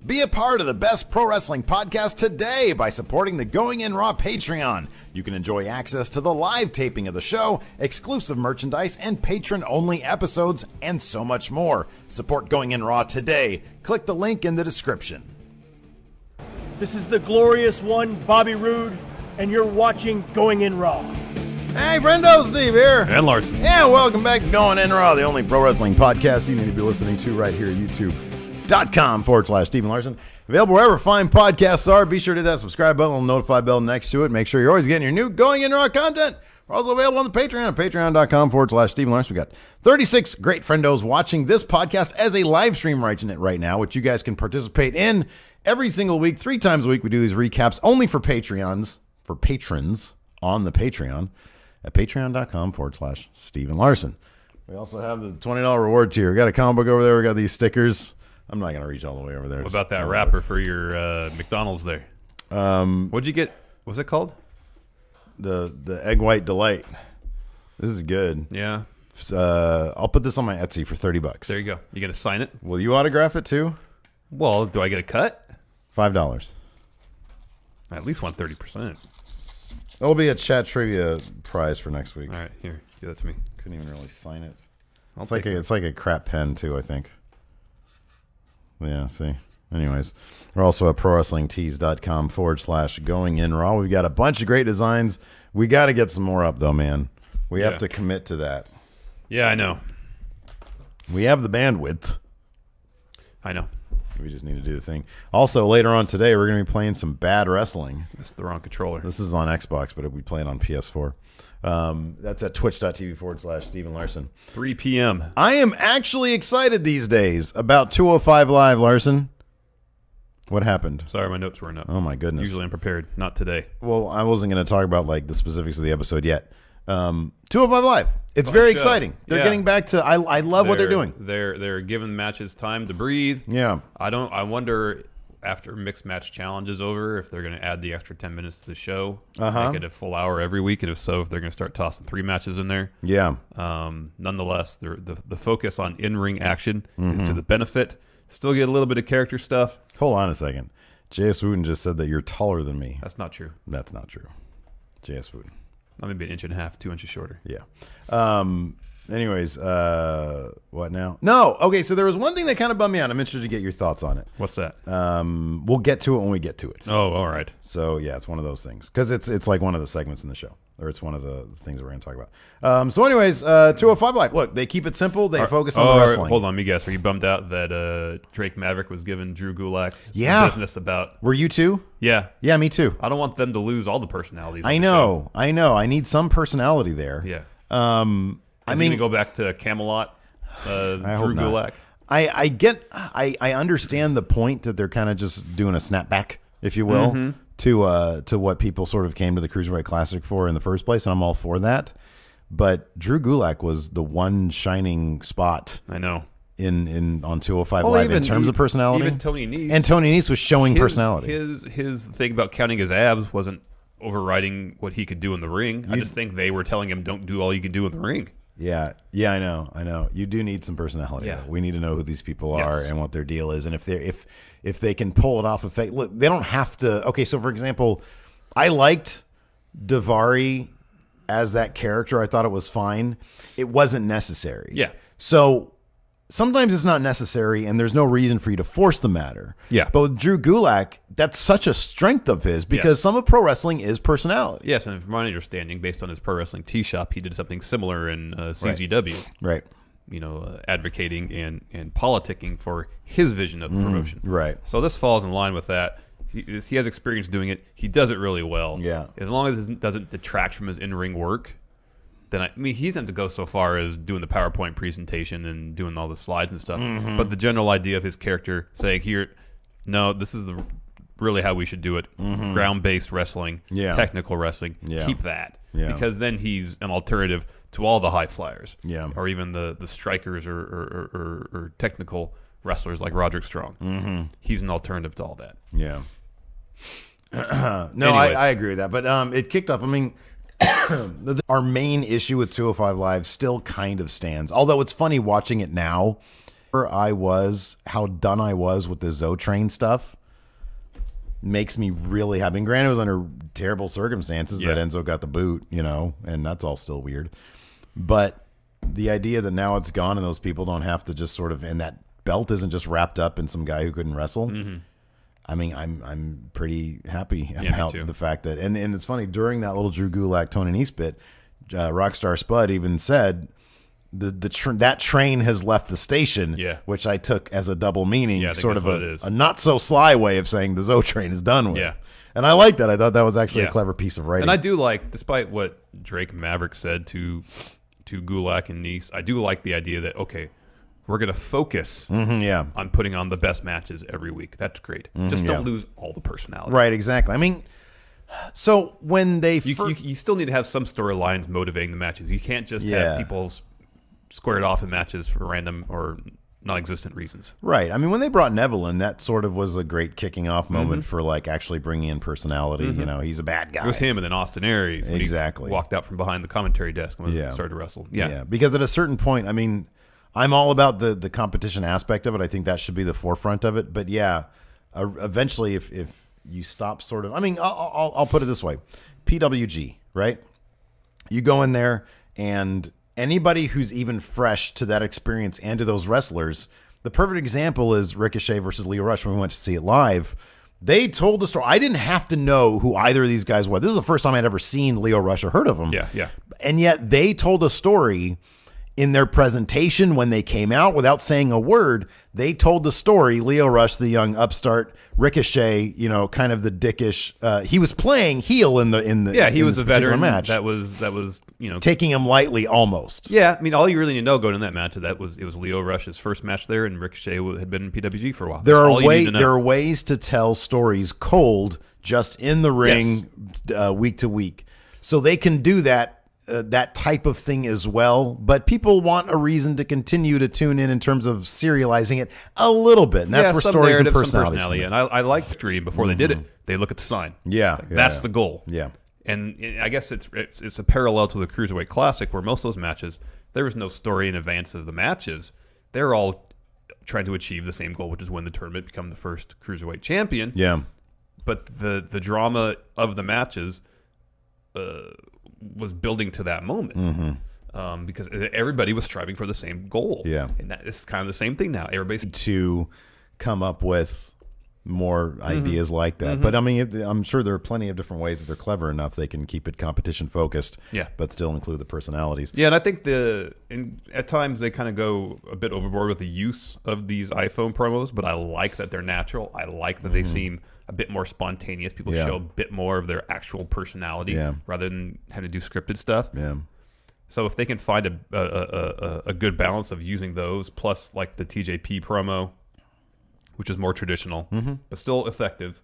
Be a part of the best pro wrestling podcast today by supporting the Going In Raw Patreon. You can enjoy access to the live taping of the show, exclusive merchandise, and patron-only episodes, and so much more. Support Going In Raw today. Click the link in the description. This is the glorious one, Bobby Roode, and you're watching Going In Raw. Hey, friendo, Steve here. And Larson. Yeah, welcome back to Going In Raw, the only pro wrestling podcast you need to be listening to right here at YouTube.com/Steven Larson. Available wherever fine podcasts are. Be sure to hit that subscribe button and notify bell next to it. Make sure you're always getting your new Going In Raw content. We're also available on the Patreon, patreon.com/Steven Larson. We got 36 great friendos watching this podcast as a live stream right now, which you guys can participate in every single week, 3 times a week. We do these recaps only for patrons on the Patreon at patreon.com/Steven Larson. We also have the $20 reward tier. We got a comic book over there. We got these stickers. I'm not going to reach all the way over there. What about that wrapper for your McDonald's there? What'd you get? What's it called? The Egg White Delight. This is good. Yeah. I'll put this on my Etsy for $30. There you go. You going to sign it? Will you autograph it too? Well, do I get a cut? $5. I at least want 30%. It'll be a chat trivia prize for next week. All right, here. Give that to me. Couldn't even really sign it. It's like a crap pen too, I think. Yeah, see. Anyways, we're also at prowrestlingtees.com/Going In Raw. We've got a bunch of great designs. We got to get some more up though, man. We have to commit to that. Yeah, I know. We have the bandwidth. I know. We just need to do the thing. Also, later on today, we're going to be playing some bad wrestling. That's the wrong controller. This is on Xbox, but we play it on PS4. That's at twitch.tv/Steven Larson. 3 p.m. I am actually excited these days about 205 Live, Larson. What happened? Sorry, my notes weren't up. Oh, my goodness. Usually I'm prepared. Not today. Well, I wasn't going to talk about like the specifics of the episode yet. 205 Live. It's very exciting. They're getting back to. I love what they're doing. They're giving matches time to breathe. Yeah. I wonder after mixed match challenge is over if they're going to add the extra 10 minutes to the show, make it a full hour every week, and if so, if they're going to start tossing 3 matches in there. Yeah. Nonetheless, the focus on in-ring action is to the benefit. Still get a little bit of character stuff. Hold on a second. J.S. Wooten just said that you're taller than me. That's not true. That's not true. J.S. Wooten. I'm maybe 1.5 inches, 2 inches shorter. Yeah. Anyways, what now? No. Okay, so there was one thing that kind of bummed me out. I'm interested to get your thoughts on it. What's that? We'll get to it when we get to it. Oh, all right. So, yeah, it's one of those things. Because it's like one of the segments in the show. Or it's one of the things that we're going to talk about. So, anyways, 205 Live. Look, they keep it simple. They focus on the wrestling. Hold on, let me guess. Are you bummed out that Drake Maverick was giving Drew Gulak business about... Were you too? Yeah. Yeah, me too. I don't want them to lose all the personalities. I know. I need some personality there. Yeah. I mean, going to go back to Camelot, Drew Gulak. I understand the point that they're kind of just doing a snapback, if you will, to what people sort of came to the Cruiserweight Classic for in the first place, and I'm all for that. But Drew Gulak was the one shining spot. I know. On 205 Live in terms of personality. Even Tony Nese. And Tony Nese was showing personality. His thing about counting his abs wasn't overriding what he could do in the ring. I just think they were telling him, don't do all you can do in the ring. Yeah, I know. You do need some personality. Yeah. We need to know who these people are and what their deal is, and if they can pull it off. Look, they don't have to. Okay, so for example, I liked Daivari as that character. I thought it was fine. It wasn't necessary. Yeah. So sometimes it's not necessary, and there's no reason for you to force the matter. Yeah. But with Drew Gulak, that's such a strength of his because some of pro wrestling is personality. Yes, and from my understanding, based on his Pro Wrestling T-Shop, he did something similar in CZW. Right. You know, advocating and politicking for his vision of the promotion. Right. So this falls in line with that. He has experience doing it. He does it really well. Yeah. As long as it doesn't detract from his in-ring work, then I mean, he doesn't go so far as doing the PowerPoint presentation and doing all the slides and stuff. But the general idea of his character saying, here, no, this is really how we should do it. Ground-based wrestling, technical wrestling. Keep that. Because then he's an alternative to all the high flyers. Or even the strikers or technical wrestlers like Roderick Strong. He's an alternative to all that. Yeah. No, I agree with that. But it kicked off. I mean, our main issue with 205 Live still kind of stands. Although it's funny watching it now How done I was with the Zotrain stuff makes me really happy. And granted, it was under terrible circumstances that Enzo got the boot, and that's all still weird. But the idea that now it's gone and those people don't have to just sort of, and that belt isn't just wrapped up in some guy who couldn't wrestle. I mean, I'm pretty happy about the fact that, and it's funny, during that little Drew Gulak, Tony Nese bit, Rockstar Spud even said, that train has left the station, which I took as a double meaning, sort of a not so sly way of saying the Zo train is done with. And I like that. I thought that was actually a clever piece of writing. And I do like, despite what Drake Maverick said to Gulak and Nese, I do like the idea that, okay, we're going to focus on putting on the best matches every week. That's great. Just don't lose all the personality. Right, exactly. I mean, so when they... You still need to have some storylines motivating the matches. You can't just have people squared off in matches for random or non-existent reasons. Right. I mean, when they brought Neville in, that sort of was a great kicking off moment for like actually bringing in personality. He's a bad guy. It was him and then Austin Aries. Exactly. He walked out from behind the commentary desk and started to wrestle. Yeah. Because at a certain point, I mean, I'm all about the competition aspect of it. I think that should be the forefront of it. But eventually, if you stop sort of, I mean, I'll put it this way: PWG, right? You go in there, and anybody who's even fresh to that experience and to those wrestlers, the perfect example is Ricochet versus Lio Rush when we went to see it live. They told the story. I didn't have to know who either of these guys were. This is the first time I'd ever seen Lio Rush or heard of him. Yeah. And yet they told a story in their presentation when they came out without saying a word. They told the story. Lio Rush, the young upstart, Ricochet, kind of the dickish. He was playing heel in the he was a veteran match. That was taking him lightly almost. Yeah, I mean, all you really need to know going in that match it was Lio Rush's first match there, and Ricochet had been in PWG for a while. There are ways to tell stories cold, just in the ring, week to week, so they can do that. That type of thing as well, but people want a reason to continue to tune in terms of serializing it a little bit, and that's where stories and personality. And I like Victory. Before they did it, they look at the sign. That's the goal. And I guess it's a parallel to the Cruiserweight Classic, where most of those matches there was no story in advance of the matches. They're all trying to achieve the same goal, which is win the tournament, become the first Cruiserweight champion. But the drama of the matches was building to that moment because everybody was striving for the same goal. And it's kind of the same thing now. Everybody's to come up with more ideas like that. But I mean, I'm sure there are plenty of different ways if they're clever enough they can keep it competition focused. But still include the personalities. And I think at times they kind of go a bit overboard with the use of these iPhone promos. But I like that they're natural. I like that they seem a bit more spontaneous. People show a bit more of their actual personality rather than having to do scripted stuff. So if they can find a good balance of using those plus like the TJP promo, which is more traditional but still effective,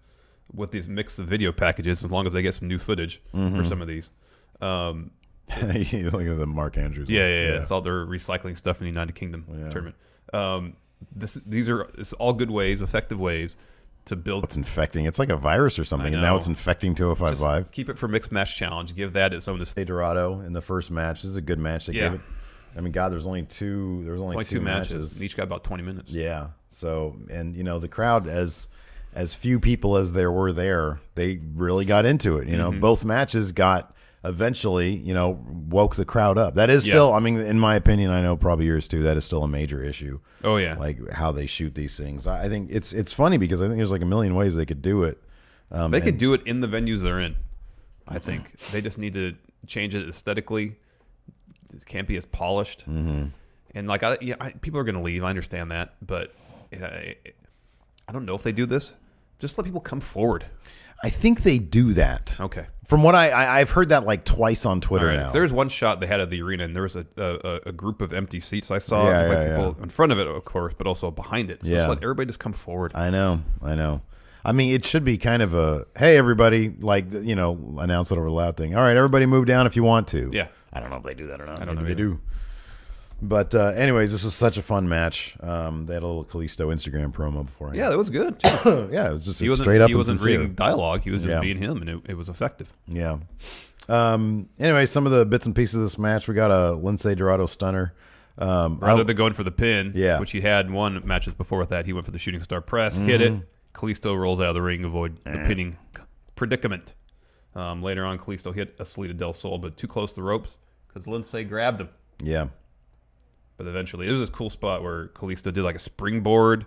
with these mix of video packages, as long as they get some new footage for some of these. You look at the Mark Andrews. It's all their recycling stuff in the United Kingdom tournament. It's all good ways, effective ways to build. It's infecting. It's like a virus or something, and now it's infecting 2055. Just keep it for Mixed Match Challenge. Give that its own. Dorado in the first match. This is a good match. They gave it. I mean, God, there's only two. There was only two matches. Each got about 20 minutes. Yeah. So, and the crowd, as few people as there were there, they really got into it. Both matches got eventually, woke the crowd up. That is still, I mean, in my opinion, I know probably yours too, that is still a major issue. Oh yeah. Like how they shoot these things. I think it's funny because I think there's like a million ways they could do it. They could do it in the venues they're in. I think they just need to change it aesthetically. It can't be as polished. And like, people are going to leave. I understand that, but I don't know if they do this. Just let people come forward. I think they do that. Okay. From what I've heard that like twice on Twitter now. So there's one shot they had of the arena, and there was a group of empty seats I saw. People in front of it, of course, but also behind it. So just let everybody just come forward. I know. I mean, it should be kind of a, hey, everybody, like, announce it over the loud thing. All right, everybody move down if you want to. Yeah. I don't know if they do that or not. I don't know if they do. But anyways, this was such a fun match. They had a little Kalisto Instagram promo beforehand. Yeah, that was good, too. Yeah, it was just straight up. He wasn't reading dialogue. He was just being him, and it was effective. Yeah. Anyway, some of the bits and pieces of this match, we got a Lince Dorado stunner Rather than going for the pin, Yeah. which he had in one matches before with that, he went for the shooting star press, hit it. Kalisto rolls out of the ring, avoid the pinning predicament. Later on, Kalisto hit a Salida del Sol, but too close to the ropes because Lindsay grabbed him. Yeah. But eventually, it was this cool spot where Kalisto did like a springboard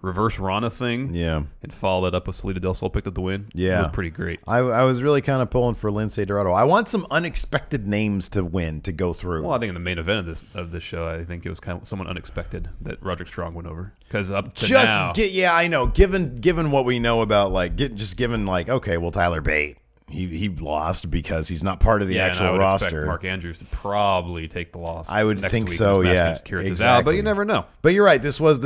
reverse Rana thing. Yeah. And followed that up with Salida del Sol, picked up the win. Yeah. It was pretty great. I was really kind of pulling for Lindsay Dorado. I want some unexpected names to win, to go through. Well, I think in the main event of this show, I think it was kind of someone unexpected that Roderick Strong went over. Because up to now... I know. Given what we know about, okay, well, Tyler Bate, he lost because he's not part of the actual and I would roster. expect Mark Andrews to probably take the loss. I would next think week so. when Yeah, Smash Kira is exactly. out, but you never know. But you're right. This was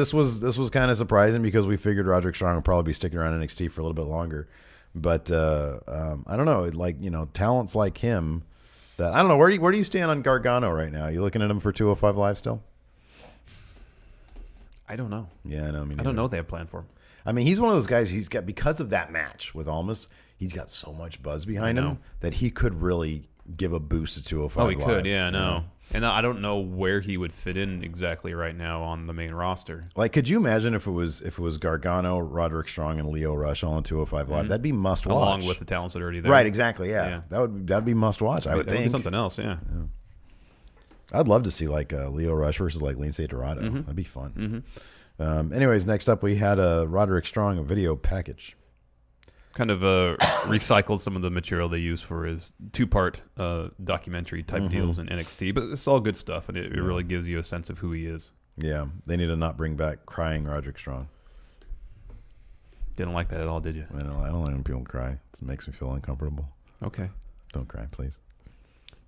kind of surprising because we figured Roderick Strong would probably be sticking around NXT for a little bit longer. But I don't know. Talents like him. That I don't know. Where do you stand on Gargano right now? You looking at him for 205 Live still? I don't know. Yeah, I know. I don't know what they have planned for him. I mean, he's one of those guys. He's got, because of that match with Almas, he's got so much buzz behind him that he could really give a boost to 205 Oh, he Live. could. Yeah, I know. And I don't know where he would fit in exactly right now on the main roster. Like, could you imagine if it was Gargano, Roderick Strong, and Lio Rush all on 205 Live? That'd be must watch. Along with the talents that are already there. Right, exactly. Yeah. That'd be must watch. I would That would be think. something else. Yeah. I'd love to see Lio Rush versus Lindsay Dorado. That'd be fun. Anyways, next up we had Roderick Strong, a video package. Kind of recycled some of the material they used for his two-part documentary type deals in NXT, but it's all good stuff, and it really gives you a sense of who he is. Yeah, they need to not bring back crying Roderick Strong. Didn't like that at all, did you? I don't like when people cry. It makes me feel uncomfortable. Okay. Don't cry, please.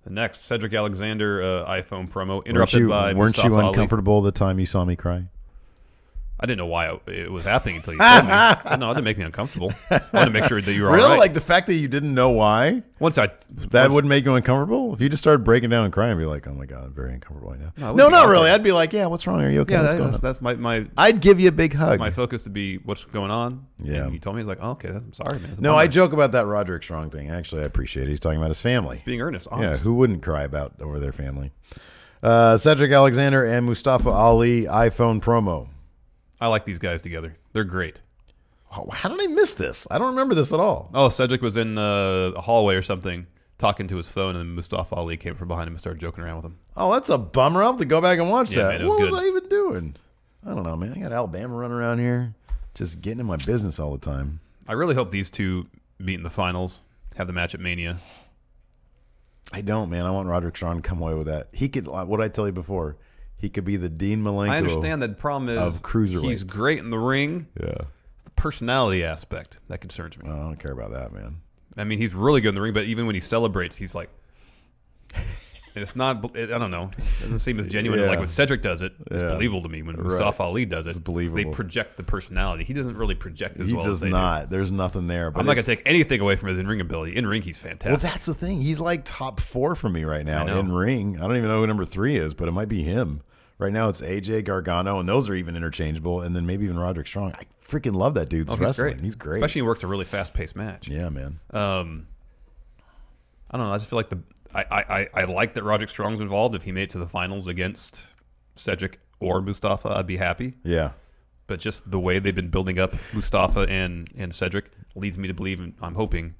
The next, Cedric Alexander iPhone promo, interrupted by Weren't Mustafa you Ali. uncomfortable the time you saw me cry? I didn't know why it was happening until you told me. No, it didn't make me uncomfortable. I wanted to make sure that you were all Really? right. Like the fact that you didn't know why? That wouldn't make you uncomfortable? If you just started breaking down and crying, I'd be like, oh my God, I'm very uncomfortable right now. No, not really. I'd be like, yeah, what's wrong? Are you okay? Yeah, What's going on? that's my I'd give you a big hug. my focus to be what's going on. Yeah. And he told me, he's like, oh, okay, I'm sorry, man. It's a No, bummer. I joke about that Roderick Strong thing. Actually, I appreciate it. He's talking about his family. being earnest. Yeah, Honest. who wouldn't cry about over their family? Cedric Alexander and Mustafa Ali iPhone promo. I like these guys together. They're great. Oh, how did I miss this? I don't remember this at all. Oh, Cedric was in a hallway or something talking to his phone, and then Mustafa Ali came from behind him and started joking around with him. Oh, that's a bummer. I'll have to go back and watch Yeah, that. man, it was What good. was I even doing? I don't know, man. I got Alabama running around here, just getting in my business all the time. I really hope these two meet in the finals, have the match at Mania. I don't, man. I want Roderick Strong to come away with that. He could, what did I tell you before? He could be the Dean Malenko. I understand that the problem is of cruiserweights. he's great in the ring. Yeah. The personality aspect, that concerns me. I don't care about that, man. I mean, he's really good in the ring, but even when he celebrates, he's like... And it's not, I don't know, it doesn't seem as genuine as like when Cedric does it. It's Yeah. believable to me. When Mustafa Ali does it, It's believable. they project the personality. He doesn't really project as He well does as they not. do. There's nothing there. But I'm not going to take anything away from his in-ring ability. In-ring, he's fantastic. Well, that's the thing. He's like top 4 for me right now I know. in ring. I don't even know who number 3 is, but it might be him. Right now it's AJ Gargano, and those are even interchangeable, and then maybe even Roderick Strong. I freaking love that dude's wrestling. He's great. Especially when he works a really fast-paced match. Yeah, man. I don't know. I just feel like I like that Roderick Strong's involved. If he made it to the finals against Cedric or Mustafa, I'd be happy. Yeah. But just the way they've been building up Mustafa and Cedric leads me to believe, and I'm hoping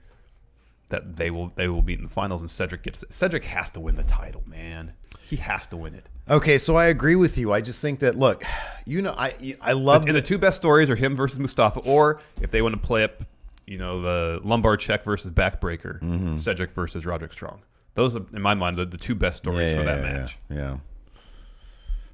that they will meet in the finals, and Cedric has to win the title, man. He has to win it. Okay, so I agree with you. I just think that, look, I love And the two best stories are him versus Mustafa, or if they want to play up, the lumbar check versus backbreaker, Cedric versus Roderick Strong. Those are, in my mind, the two best stories for that match. Yeah.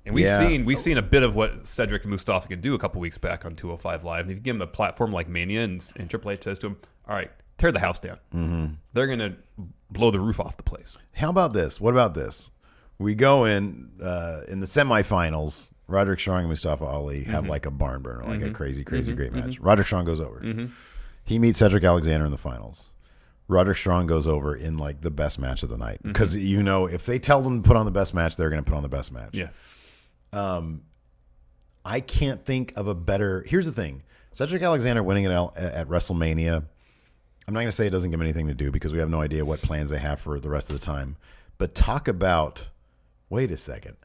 And we've seen a bit of what Cedric and Mustafa can do a couple weeks back on 205 Live. And if you give him a platform like Mania, and Triple H says to him, all right, tear the house down. They're going to blow the roof off the place. How about this? What about this? We go in the semifinals. Roderick Strong and Mustafa Ali have like a barn burner, like a crazy, crazy great match. Roderick Strong goes over. He meets Cedric Alexander in the finals. Roderick Strong goes over in like the best match of the night because if they tell them to put on the best match, they're going to put on the best match. Yeah. I can't think of a better. Here's the thing: Cedric Alexander winning it at WrestleMania. I'm not going to say it doesn't give him anything to do because we have no idea what plans they have for the rest of the time. But talk about. Wait a second.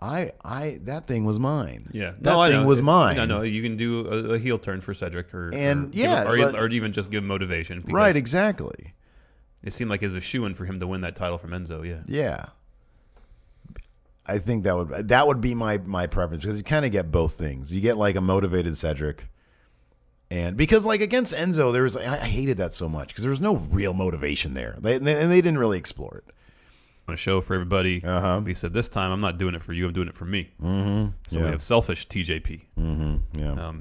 that thing was mine. Yeah, that thing was mine. No, you can do a heel turn for Cedric, or even just give him motivation. Right, exactly. It seemed like it was a shoo-in for him to win that title from Enzo. Yeah. Yeah. I think that would be my preference, because you kind of get both things. You get like a motivated Cedric, and because like against Enzo, there was I hated that so much because there was no real motivation there. They didn't really explore it. On a show for everybody, we said this time I'm not doing it for you, I'm doing it for me. So we have selfish TJP. Yeah.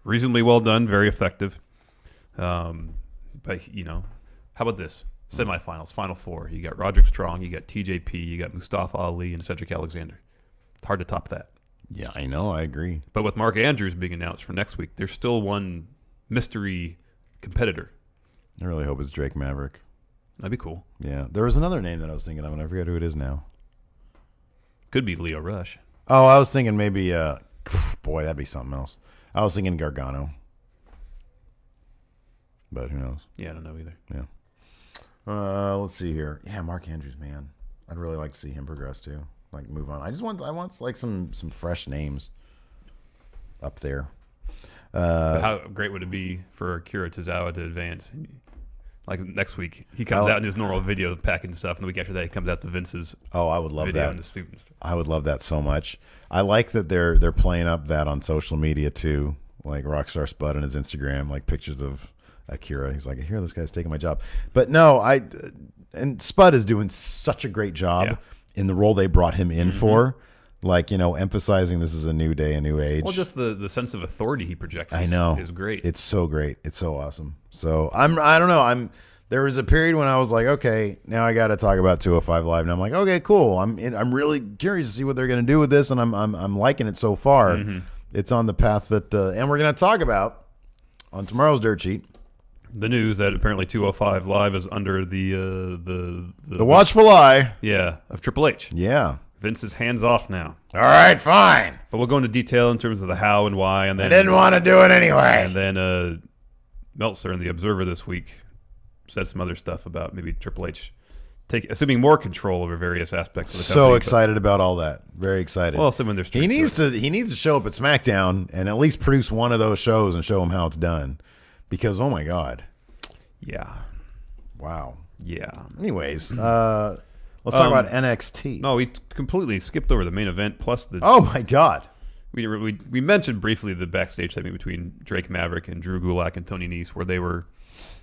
Reasonably well done, very effective. But how about this? Semifinals, Final Four. You got Roderick Strong, you got TJP, you got Mustafa Ali, and Cedric Alexander. It's hard to top that. Yeah, I know. I agree. But with Mark Andrews being announced for next week, there's still one mystery competitor. I really hope it's Drake Maverick. That'd be cool. Yeah. There was another name that I was thinking of, and I forget who it is now. Could be Leo Rush. Oh, I was thinking maybe, boy, that'd be something else. I was thinking Gargano. But who knows? Yeah, I don't know either. Yeah. Let's see here. Yeah, Mark Andrews, man. I'd really like to see him progress too. Like move on. I want like some fresh names up there. But how great would it be for Akira Tozawa to advance? Like next week, he comes out in his normal video packing stuff, and the week after that, he comes out to Vince's. Oh, I would love video that. In the suit and stuff. I would love that so much. I like that they're playing up that on social media too, like Rockstar Spud on his Instagram, like pictures of Akira. He's like, here, this guy's taking my job. But no, and Spud is doing such a great job in the role they brought him in for. Like, emphasizing this is a new day, a new age. Well, just the sense of authority he projects is great. It's so great. It's so awesome. So I don't know. There was a period when I was like, okay, now I got to talk about 205 Live. And I'm like, okay, cool. I'm really curious to see what they're going to do with this, and I'm liking it so far. It's on the path that, and we're going to talk about on tomorrow's Dirt Sheet. The news that apparently 205 Live is under the watchful eye. Yeah, of Triple H. Yeah. Vince is hands off now. All right, fine. But we'll go into detail in terms of the how and why, and then I didn't want to do it anyway. And then Meltzer in the Observer this week said some other stuff about maybe Triple H assuming more control over various aspects of the company. So excited about all that. Very excited. Well, assuming there's he needs to show up at SmackDown and at least produce one of those shows and show them how it's done. Because oh my God. Yeah. Wow. Yeah. Anyways, let's talk about NXT. No, we completely skipped over the main event plus the. Oh my God. We mentioned briefly the backstage segment between Drake Maverick and Drew Gulak and Tony Nese, where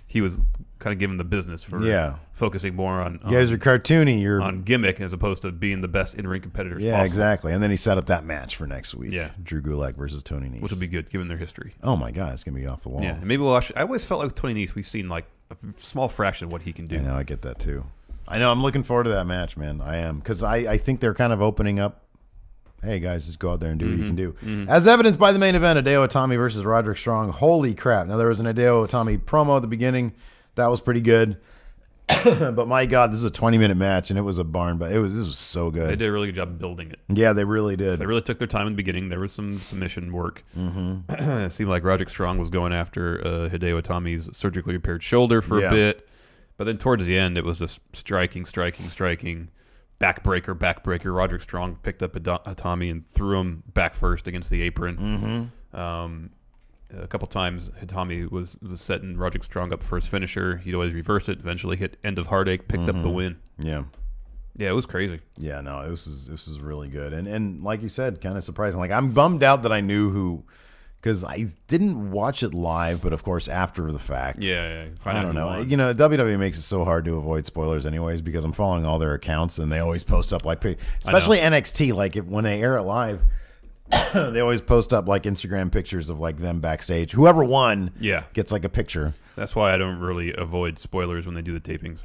he was kind of given the business for focusing more on. You guys are cartoony. You're on gimmick as opposed to being the best in-ring competitors. Yeah, possible. Exactly. And then he set up that match for next week. Yeah, Drew Gulak versus Tony Nese, which will be good given their history. Oh my God, it's gonna be off the wall. Yeah, and maybe we'll actually. I always felt like with Tony Nese, we've seen like a small fraction of what he can do. I know, I get that too. I know, I'm looking forward to that match, man. I am, because I think they're kind of opening up. Hey guys, just go out there and do what you can do. As evidenced by the main event, Hideo Itami versus Roderick Strong. Holy crap! Now there was an Hideo Itami promo at the beginning. That was pretty good. But my God, this is a 20-minute match, and it was a barn. But this was so good. They did a really good job building it. Yeah, they really did. They really took their time in the beginning. There was some submission work. It seemed like Roderick Strong was going after Hideo Itami's surgically repaired shoulder for a bit. But then towards the end, it was just striking. Backbreaker. Roderick Strong picked up Itami and threw him back first against the apron. A couple times, Itami was setting Roderick Strong up for his finisher. He'd always reverse it. Eventually hit End of Heartache, picked up the win. Yeah, it was crazy. Yeah, no, this is really good. And like you said, kind of surprising. Like, I'm bummed out that I knew who, because I didn't watch it live, but of course after the fact. Yeah. I don't know. WWE makes it so hard to avoid spoilers anyways, because I'm following all their accounts and they always post up like, especially NXT, like when they air it live, they always post up like Instagram pictures of like them backstage. Whoever won gets like a picture. That's why I don't really avoid spoilers when they do the tapings.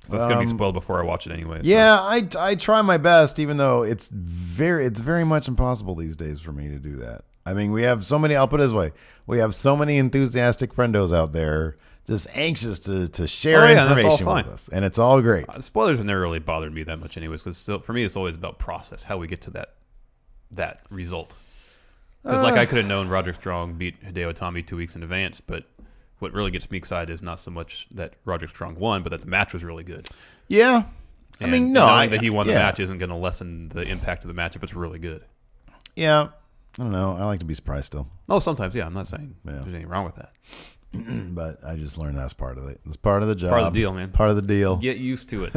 That's going to be spoiled before I watch it anyway. So. Yeah, I try my best, even though it's very much impossible these days for me to do that. I mean, we have so many, I'll put it this way, we have so many enthusiastic friendos out there just anxious to share information with us. And it's all great. Spoilers have never really bothered me that much anyways, because for me it's always about process, how we get to that result. Because I could have known Roderick Strong beat Hideo Itami 2 weeks in advance, but what really gets me excited is not so much that Roderick Strong won, but that the match was really good. Yeah. And, mean, and no, knowing that he won the yeah. match isn't going to lessen the impact of the match if it's really good. Yeah, I don't know. I like to be surprised still, Oh, sometimes, yeah. I'm not saying Yeah. there's anything wrong with that. but I just learned that's part of it. It's part of the job. Part of the deal, man. Part of the deal. Get used to it.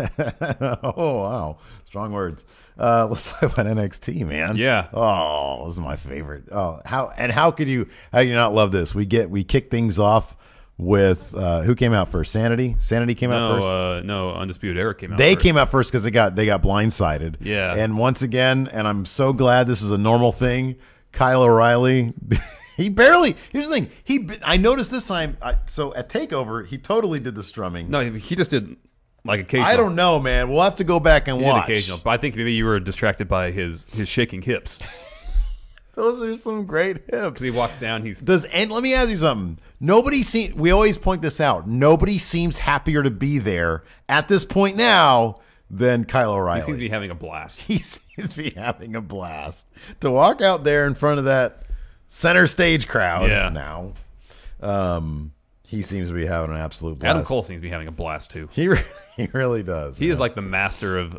Oh wow, strong words. Let's talk about NXT, man. Yeah. Oh, this is my favorite. Oh, how could you not love this? We kick things off with who came out first? Sanity. Sanity came out first. No, Undisputed Era came out They first. came out first because they got blindsided. Yeah. And once again, and I'm so glad this is a normal thing. Kyle O'Reilly, he barely. Here's the thing. I noticed this time. So at Takeover, he totally did the strumming. No, he just did like occasional. I don't know, man. We'll have to go back and He did watch. occasional, but I think maybe you were distracted by his shaking hips. Those are some great hips. Because he walks down, he's And let me ask you something. We always point this out. Nobody seems happier to be there at this point now than Kyle O'Reilly. he seems to be having a blast. He seems to be having a blast to walk out there in front of that center stage crowd. Yeah. Now, he seems to be having an absolute blast. Adam Cole seems to be having a blast too. He really does. He man. is like the master of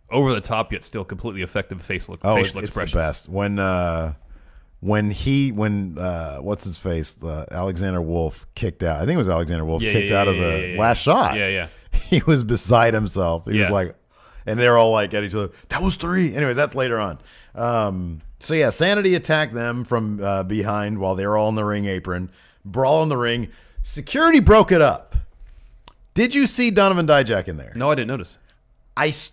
over the top yet still completely effective facial it's expressions. the best when what's his face, Alexander Wolf kicked out. I think it was Alexander Wolf kicked out of the last shot. Yeah. He was beside himself. He was like, and they're all like at each other. That was 3. Anyways, that's later on. So yeah, Sanity attacked them from behind while they were all in the ring apron, brawl in the ring. Security broke it up. Did you see Donovan Dijak in there? No, I didn't notice.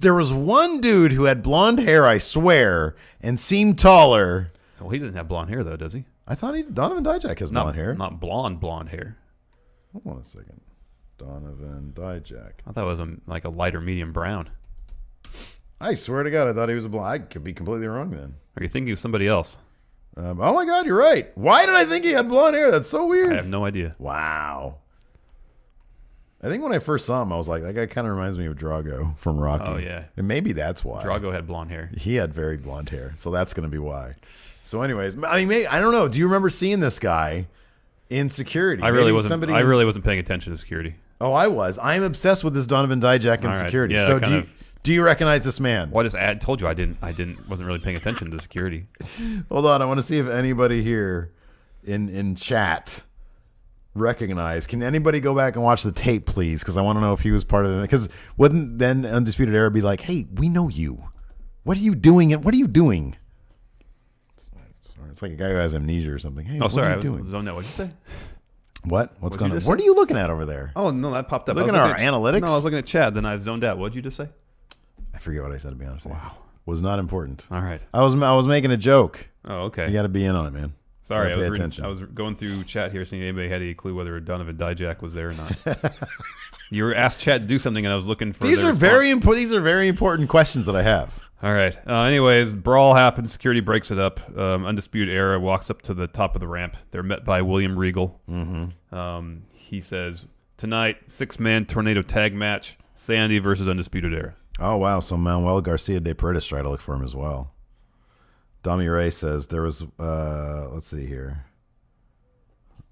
There was one dude who had blonde hair, I swear, and seemed taller. Well, he doesn't have blonde hair though, does he? I thought Donovan Dijak has blonde hair. Not blonde hair. Hold on a second. Donovan Dijak. I thought it was like a lighter medium brown. I swear to God, I thought he was a blonde. I could be completely wrong then. Are you thinking of somebody else? Oh my God, you're right. Why did I think he had blonde hair? That's so weird. I have no idea. Wow. I think when I first saw him, I was like, that guy kind of reminds me of Drago from Rocky. Oh, yeah. And maybe that's why. Drago had blonde hair. He had very blonde hair, so that's going to be why. So anyways, I mean, maybe, I don't know. Do you remember seeing this guy in security? I really Maybe wasn't paying attention to security. Oh, I was. I am obsessed with this Donovan Dijak in All right. security. Yeah, So kind do you recognize this man? Well, I told you I wasn't really paying attention to security. Hold on, I want to see if anybody here in chat recognize. Can anybody go back and watch the tape, please? Because I want to know if he was part of it. Because wouldn't then Undisputed Era be like, "Hey, we know you. What are you doing? And what are you doing?" Sorry, it's like a guy who has amnesia or something. Hey, Oh, what sorry, are I you was doing? on that. What'd you say? What's What'd going you on? just What say? are you looking at over there? Oh no, that popped up. Looking at our analytics? No, I was looking at chat. Then I zoned out. What'd you just say? I forget what I said. To be honest, wow, was not important. All right. I was making a joke. Oh, okay. You got to be in on it, man. Sorry, Gotta pay attention. I was going through chat here, seeing if anybody had any clue whether Donovan Dijak was there or not. You were asked chat to do something, and I was looking for. These their are very response. important. These are very important questions that I have. All right. Anyways, brawl happens. Security breaks it up. Undisputed Era walks up to the top of the ramp. They're met by William Regal. Mm-hmm. He says, "Tonight, 6-man tornado tag match: Sanity versus Undisputed Era." Oh, wow. So Manuel Garcia de Paredes tried to look for him as well. Dami Ray says there was, let's see here.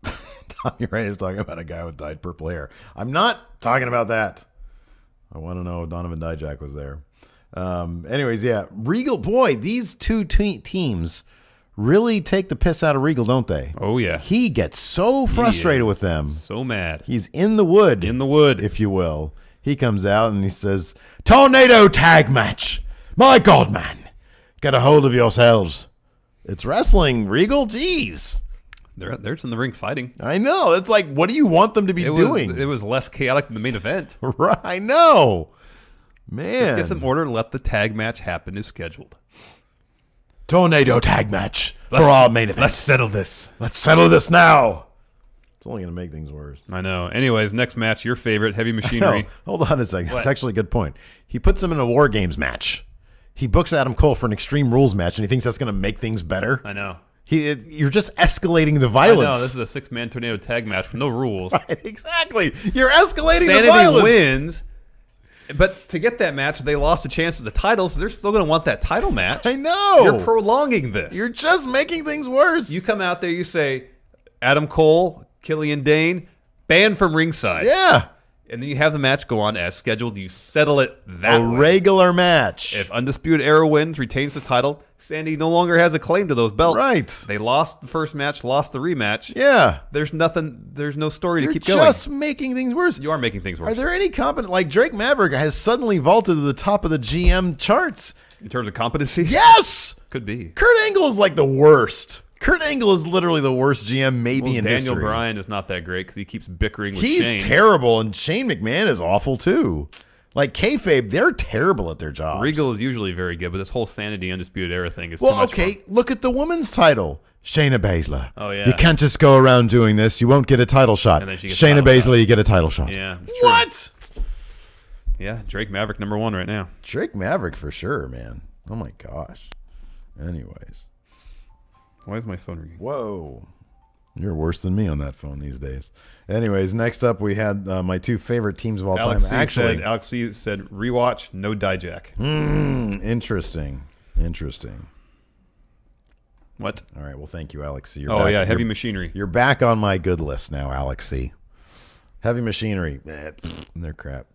Dami Ray is talking about a guy with dyed purple hair. I'm not talking about that. I want to know if Donovan Dijak was there. Anyways, yeah. Regal, boy, these two teams really take the piss out of Regal, don't they? Oh yeah, He gets so frustrated with them. so mad. He's in the wood. In the wood. If you will. He comes out and he says, "Tornado tag match. My God, man. Get a hold of yourselves." It's wrestling, Regal. Jeez. They're just in the ring fighting. I know. It's like, what do you want them to be doing? It was less chaotic than the main event. Right. I know. Man. Get some order. Let the tag match happen as scheduled. Tornado tag match for our main event. Let's settle this. Let's settle this now. It's only going to make things worse. I know. Anyways, next match, your favorite, Heavy Machinery. No, hold on a second. That's actually a good point. He puts him in a War Games match. He books Adam Cole for an Extreme Rules match, and he thinks that's going to make things better. I know. You're just escalating the I violence. know. This is a 6-man tornado tag match with no rules. Right, exactly. You're escalating Sanity the violence. wins. But to get that match, they lost a chance at the titles. They're still going to want that title match. I know. You're prolonging this. You're just making things worse. You come out there, you say, Adam Cole, Killian Dane, banned from ringside. Yeah. and then you have the match go on as scheduled. You settle it that A way. regular match. If Undisputed Era wins, retains the title, Sandy no longer has a claim to those belts. Right. They lost the first match, lost the rematch. Yeah. There's nothing. There's no story You're to keep going. just making things worse. You are making things worse. Are there any competent, like Drake Maverick has suddenly vaulted to the top of the GM charts? in terms of competency? Yes! Could be. Kurt Angle is like the worst. Kurt Angle is literally the worst GM maybe in Daniel history. Bryan is not that great because he keeps bickering with He's Shane. terrible, and Shane McMahon is awful too. Like kayfabe, they're terrible at their jobs. Regal is usually very good, but this whole Sanity Undisputed Era thing is too Well, much okay, fun. look at the women's title. Shayna Baszler. Oh, yeah. You can't just go around doing this. You won't get a title shot. And then she gets Shayna title Baszler, shot. you get a title shot. Yeah, it's true. What? Yeah, Drake Maverick #1 right now. Drake Maverick for sure, man. Oh my gosh. Anyways. Why is my phone ringing? Whoa. You're worse than me on that phone these days. Anyways, next up we had my two favorite teams of all Alex time. C said rewatch, no Dijak. Interesting. Interesting. What? All right. Well, thank you, Alex. You're Oh back. yeah, Heavy You're- Machinery. You're back on my good list now, Alex C. Heavy Machinery. They're crap.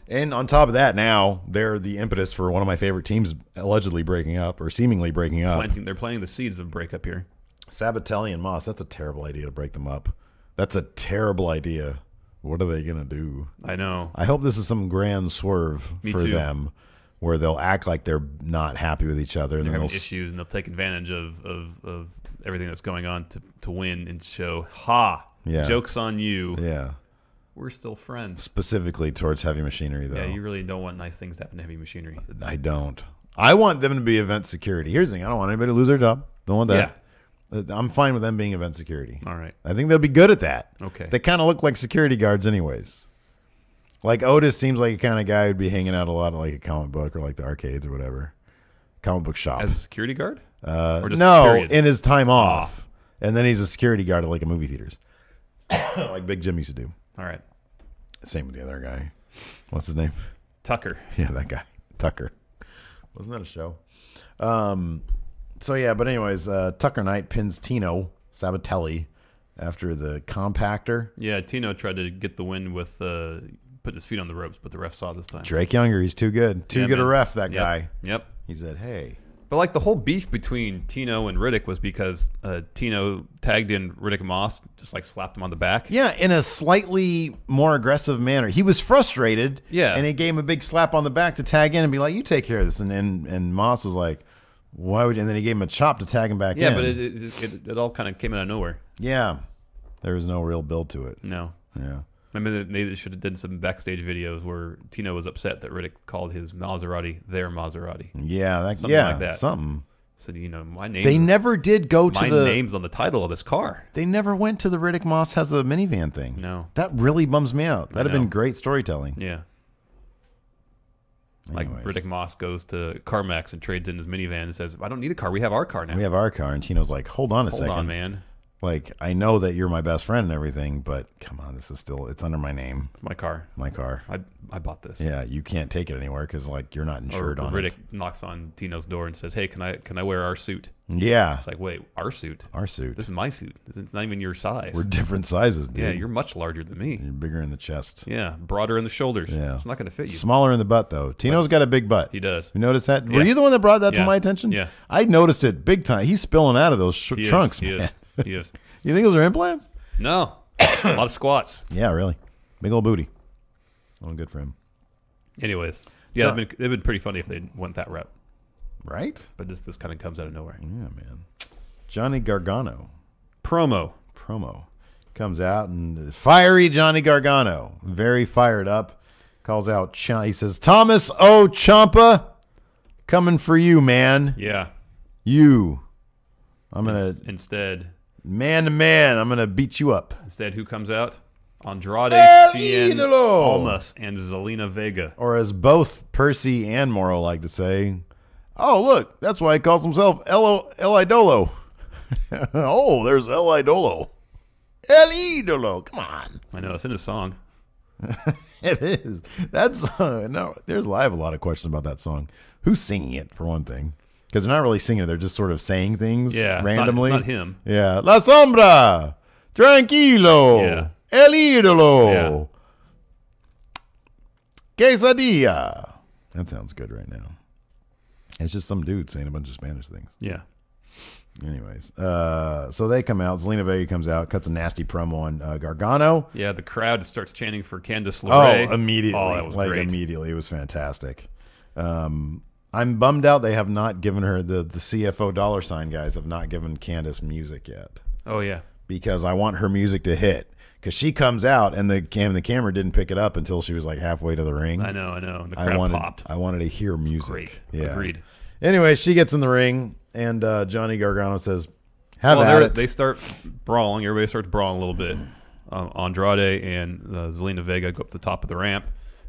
And on top of that, now they're the impetus for one of my favorite teams allegedly breaking up or seemingly breaking up. They're planting the seeds of breakup here. Sabatelli and Moss. That's a terrible idea to break them up. That's a terrible idea. What are they going to do? I know. I hope this is some grand swerve Me for too. them where they'll act like they're not happy with each other. And They're then having they'll issues, and they'll take advantage of everything that's going on to win and show, ha, Yeah. joke's on you. Yeah. We're still friends. Specifically towards Heavy Machinery, though. Yeah, you really don't want nice things to happen to Heavy Machinery. I don't. I want them to be event security. Here's the thing. I don't want anybody to lose their job. Don't want that. I'm fine with them being event security. All right. I think they'll be good at that. Okay. They kind of look like security guards anyways. Like Otis seems like a kind of guy who'd be hanging out a lot at like a comic book or like the arcades or whatever. Comic book shop. As a security guard? No, or just period? in his time off. And then he's a security guard at like a movie theaters. Like Big Jim used to do. All right. Same with the other guy. What's his name? Tucker. Yeah, that guy. Tucker. Wasn't that a show? So yeah, but anyways, Tucker Knight pins Tino Sabatelli after the compactor. Yeah, Tino tried to get the win with putting his feet on the ropes, but the ref saw this time. Drake Younger, he's too good. Too Yeah, good a man. ref, that Yep. guy. Yep. He said, hey. But like the whole beef between Tino and Riddick was because Tino tagged in Riddick Moss, just like slapped him on the back. Yeah, in a slightly more aggressive manner. He was frustrated. Yeah. And he gave him a big slap on the back to tag in and be like, you take care of this. And Moss was like, why would you? And then he gave him a chop to tag him back in. Yeah, but it all kind of came out of nowhere. Yeah. There was no real build to it. No. Yeah. Remember that they should have done some backstage videos where Tino was upset that Riddick called his Maserati their Maserati. Yeah. Something like that. Something. So my name. They never did go to my the. name's on the title of this car. They never went to the Riddick Moss has a minivan thing. No. That really bums me out. That'd have know. been great storytelling. Yeah. Like Anyways. Riddick Moss goes to CarMax and trades in his minivan and says, "I don't need a car. We have our car now." We have our car, and Tino's like, hold on a Hold second. on, man. Like, I know that you're my best friend and everything, but come on, this is still, it's under my name, My car. my car. I bought this. Yeah, you can't take it anywhere because, like, you're not Or insured on Riddick it. knocks on Tino's door and says, "Hey, can I wear our suit?" Yeah, It's like, wait, our suit? our suit. This is my suit. It's not even your size. We're different sizes, dude. Yeah, you're much larger than me. You're bigger in the chest. Yeah, broader in the shoulders. Yeah. It's not going to fit you. Smaller in the butt, though. Tino's got a big butt. He does. You notice that? Were Yeah. you the one that brought that to Yeah. my attention? Yeah. I noticed it big time. He's spilling out of those He is. trunks, He man. is. He is. You think those are implants? No. A lot of squats. Yeah, really. Big old booty. Oh, good for him. Anyways. Yeah, So- it'd been pretty funny if they went that route. Right? But this kind of comes out of nowhere. Yeah, man. Johnny Gargano. Promo. Promo comes out and fiery Johnny Gargano, very fired up, calls out. He says, "Thomas O. Ciampa, coming for you, man. Yeah. You. I'm gonna Instead, man to man. I'm gonna beat you up." who comes out? Andrade El Cien Idolo. Almas and Zelina Vega. Or as both Percy and Morrow like to say, "Oh, look, that's why he calls himself El Idolo." Oh, there's El Idolo. El Idolo. Come on. I know it's in a song. It is. That's no. I have a lot of questions about that song. Who's singing it for one thing? Because they're not really singing it; they're just sort of saying things Yeah, randomly. it's not him. Yeah, La Sombra, Tranquilo, Yeah. El Idolo. quesadilla. That sounds good right now. It's just some dude saying a bunch of Spanish things. Yeah. Anyways, so they come out. Zelina Vega comes out, cuts a nasty promo on Gargano. Yeah, the crowd starts chanting for Candice LeRae. Oh, immediately. Oh, that was great. Immediately. It was fantastic. I'm bummed out they have not given her, the CFO $ guys have not given Candice music yet. Oh, yeah. Because I want her music to hit. Because she comes out and the camera didn't pick it up until she was like halfway to the ring. I know. The crowd popped. I wanted to hear music. Great. Yeah. Agreed. Anyway, she gets in the ring and Johnny Gargano says, have at it. They start brawling. Everybody starts brawling a little bit. Andrade and Zelina Vega go up to the top of the ramp.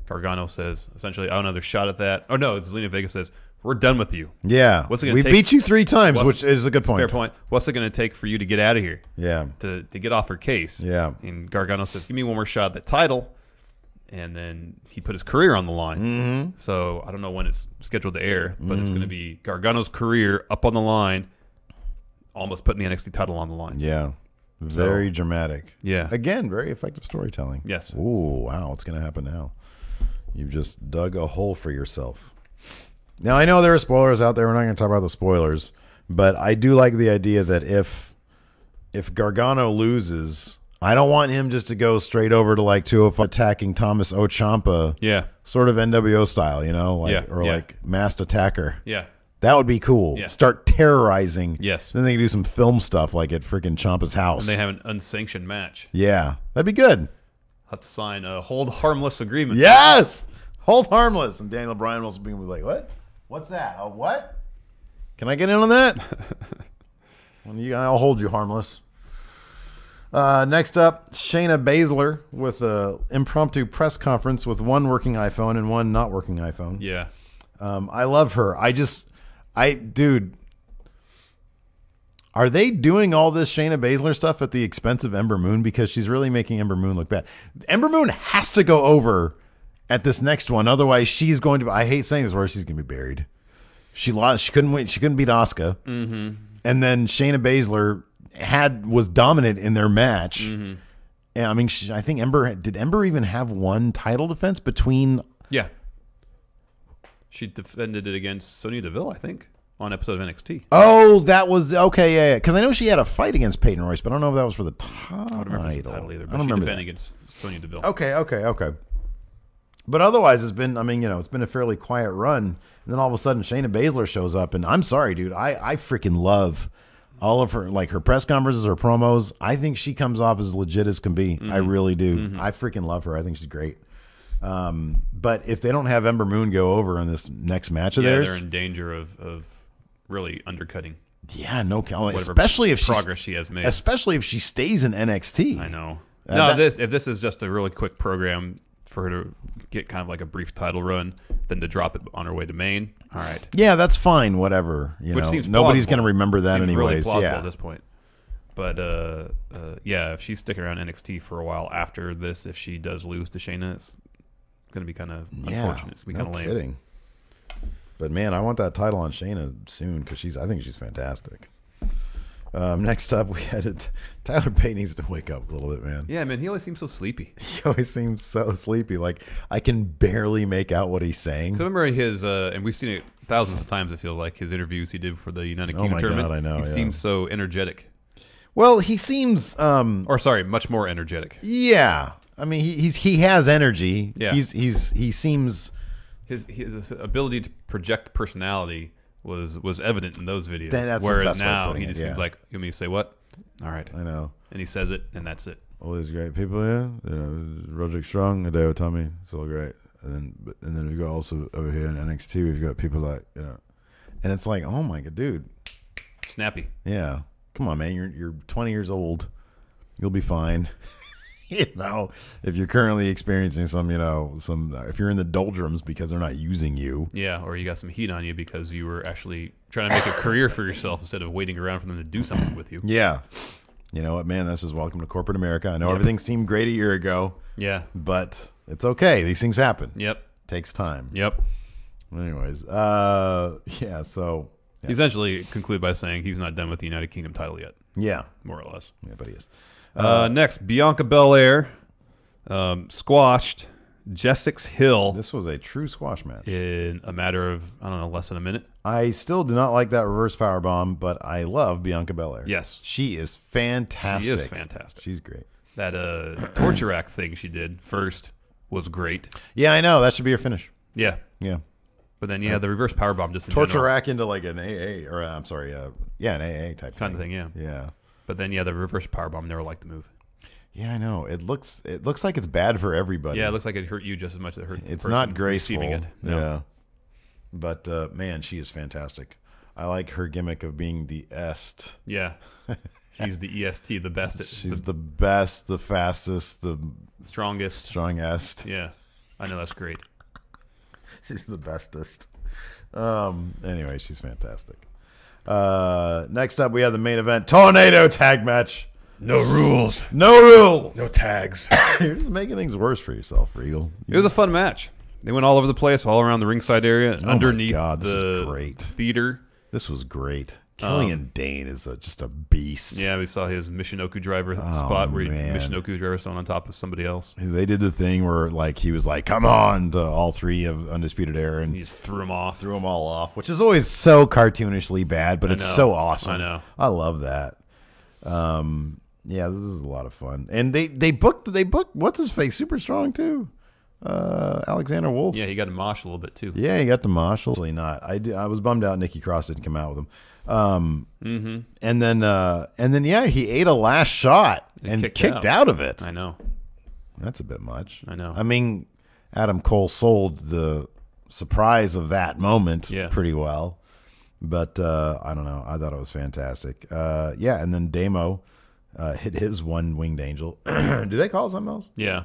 Gargano says, essentially, I want another shot at that. Oh, no, Zelina Vega says, we're done with you. Yeah. What's it gonna we take? beat you 3 times, which is a good point. Fair point. What's it going to take for you to get out of here? Yeah. To get off her case. Yeah. And Gargano says, give me one more shot at that title. And then he put his career on the line. Mm-hmm. So I don't know when it's scheduled to air, but it's going to be Gargano's career up on the line, almost putting the NXT title on the line. Yeah. Very dramatic. Yeah. Again, very effective storytelling. Yes. Ooh, wow. What's going to happen now? You've just dug a hole for yourself. Now, I know there are spoilers out there. We're not going to talk about the spoilers, but I do like the idea that if Gargano loses, I don't want him just to go straight over to like 205 attacking Thomas Ciampa. Yeah. Sort of NWO style, you know? Like, Yeah, or yeah. like Masked Attacker. Yeah. That would be cool. Yeah. Start terrorizing. Yes. Then they can do some film stuff like at freaking Ciampa's house. And they have an unsanctioned match. Yeah. That'd be good. Have to sign a hold harmless agreement. Yes. Hold harmless. And Daniel Bryan will be like, what? What's that? A what? Can I get in on that? I'll hold you harmless. Next up, Shayna Baszler with an impromptu press conference with one working iPhone and one not working iPhone. Yeah. I love her. Dude, are they doing all this Shayna Baszler stuff at the expense of Ember Moon? Because she's really making Ember Moon look bad. Ember Moon has to go over at this next one. Otherwise, she's going to be, I hate saying this word, she's going to be buried. She lost. She couldn't win. She couldn't beat Asuka. Mm-hmm. And then Shayna Baszler was dominant in their match. Mm-hmm. And I mean, I think did Ember even have one title defense between? Yeah. She defended it against Sonya Deville, I think, on episode of NXT. Oh, that was okay. Yeah, because I know she had a fight against Peyton Royce, but I don't know if that was for the title. I don't remember if it was the title either, but I don't she remember defended that. against Sonya Deville. Okay. But otherwise, it's been, it's been a fairly quiet run. And then all of a sudden, Shayna Baszler shows up. And I'm sorry, dude. I freaking love all of her, like her press conferences, her promos. I think she comes off as legit as can be. Mm-hmm. I really do. Mm-hmm. I freaking love her. I think she's great. But if they don't have Ember Moon go over in this next match of theirs, they're in danger of really undercutting. Yeah, no, especially if progress she has made. Especially if she stays in NXT. I know. If this is just a really quick program for her to get kind of like a brief title run, then to drop it on her way to Maine. All right. Yeah, that's fine. Whatever. Which seems nobody's going to remember that anyways. Really plausible yeah. at this point. But if she's sticking around NXT for a while after this, if she does lose to Shayna, it's going to be kind of unfortunate. It's going to be kind of lame. Kidding. But man, I want that title on Shayna soon because I think she's fantastic. Next up, we had Tyler Bate needs to wake up a little bit, man. Yeah, man, he always seems so sleepy. He always seems so sleepy. Like I can barely make out what he's saying. So remember his, and we've seen it thousands of times. It feels like his interviews he did for the United Kingdom tournament. God, I know. He seems so energetic. Well, he seems, much more energetic. Yeah, I mean, he has energy. Yeah, he seems his ability to project personality was evident in those videos. That's whereas now he just seems like, you want me to say what? All right. I know. And he says it, and that's it. All these great people here. Roderick Strong, Hideo Itami, it's all great. And then we've got also over here in NXT, we've got people like, and it's like, oh my God, dude. Snappy. Yeah. Come on, man. You're 20 years old. You'll be fine. If you're currently experiencing if you're in the doldrums because they're not using you. Yeah, or you got some heat on you because you were actually trying to make a career for yourself instead of waiting around for them to do something with you. Yeah. You know what, man? This is welcome to corporate America. I know everything seemed great a year ago. Yeah. But it's okay. These things happen. Yep. Takes time. Yep. Anyways, so... Yeah. He essentially conclude by saying he's not done with the United Kingdom title yet. Yeah. More or less. Yeah, but he is. Next, Bianca Belair squashed Jessix Hill This was a true squash match. in a matter of, I don't know, less than a minute. I still do not like that reverse powerbomb, but I love Bianca Belair. Yes. She is fantastic. She is fantastic. She's great. That torture rack thing she did first was great. Yeah, I know. That should be her finish. Yeah. Yeah. But then, the reverse powerbomb just in Torture general, rack into like an AA, or I'm sorry, an AA type kind of thing, yeah. Yeah. But then, the reverse powerbomb, never liked the move. Yeah, I know. It looks like it's bad for everybody. Yeah, it looks like it hurt you just as much as it hurt the It's person not graceful. receiving it. No. Yeah. But man, she is fantastic. I like her gimmick of being the est. Yeah. She's the EST, the best, She's the best, the fastest, the strongest. strongest. Yeah. I know, that's great. She's the bestest. Anyway, she's fantastic. Next up, we have the main event: Tornado Tag Match. No rules. No rules. No tags. You're just making things worse for yourself, Regal. It was a fun match. They went all over the place, all around the ringside area, my underneath God, this is the great. theater. This was great. Killian Dane is just a beast. Yeah, we saw his Michinoku driver spot where man. Michinoku driver someone on top of somebody else. They did the thing where like he was like, "Come on!" to all three of Undisputed Era, and He just threw him off. threw them all off, which is always so cartoonishly bad, but it's know. so awesome. I know. I love that. Yeah, this is a lot of fun, and they booked what's his face super strong too, Alexander Wolf. Yeah, he got a mosh a little bit too. Yeah, he got the Marshall. Actually not. I was bummed out Nikki Cross didn't come out with him. And then yeah, he ate a last shot and kicked out of it. I know. That's a bit much. I know. I mean, Adam Cole sold the surprise of that moment pretty well. But I don't know. I thought it was fantastic. Yeah, and then Damo hit his one-winged angel. Do they call it something else? Yeah.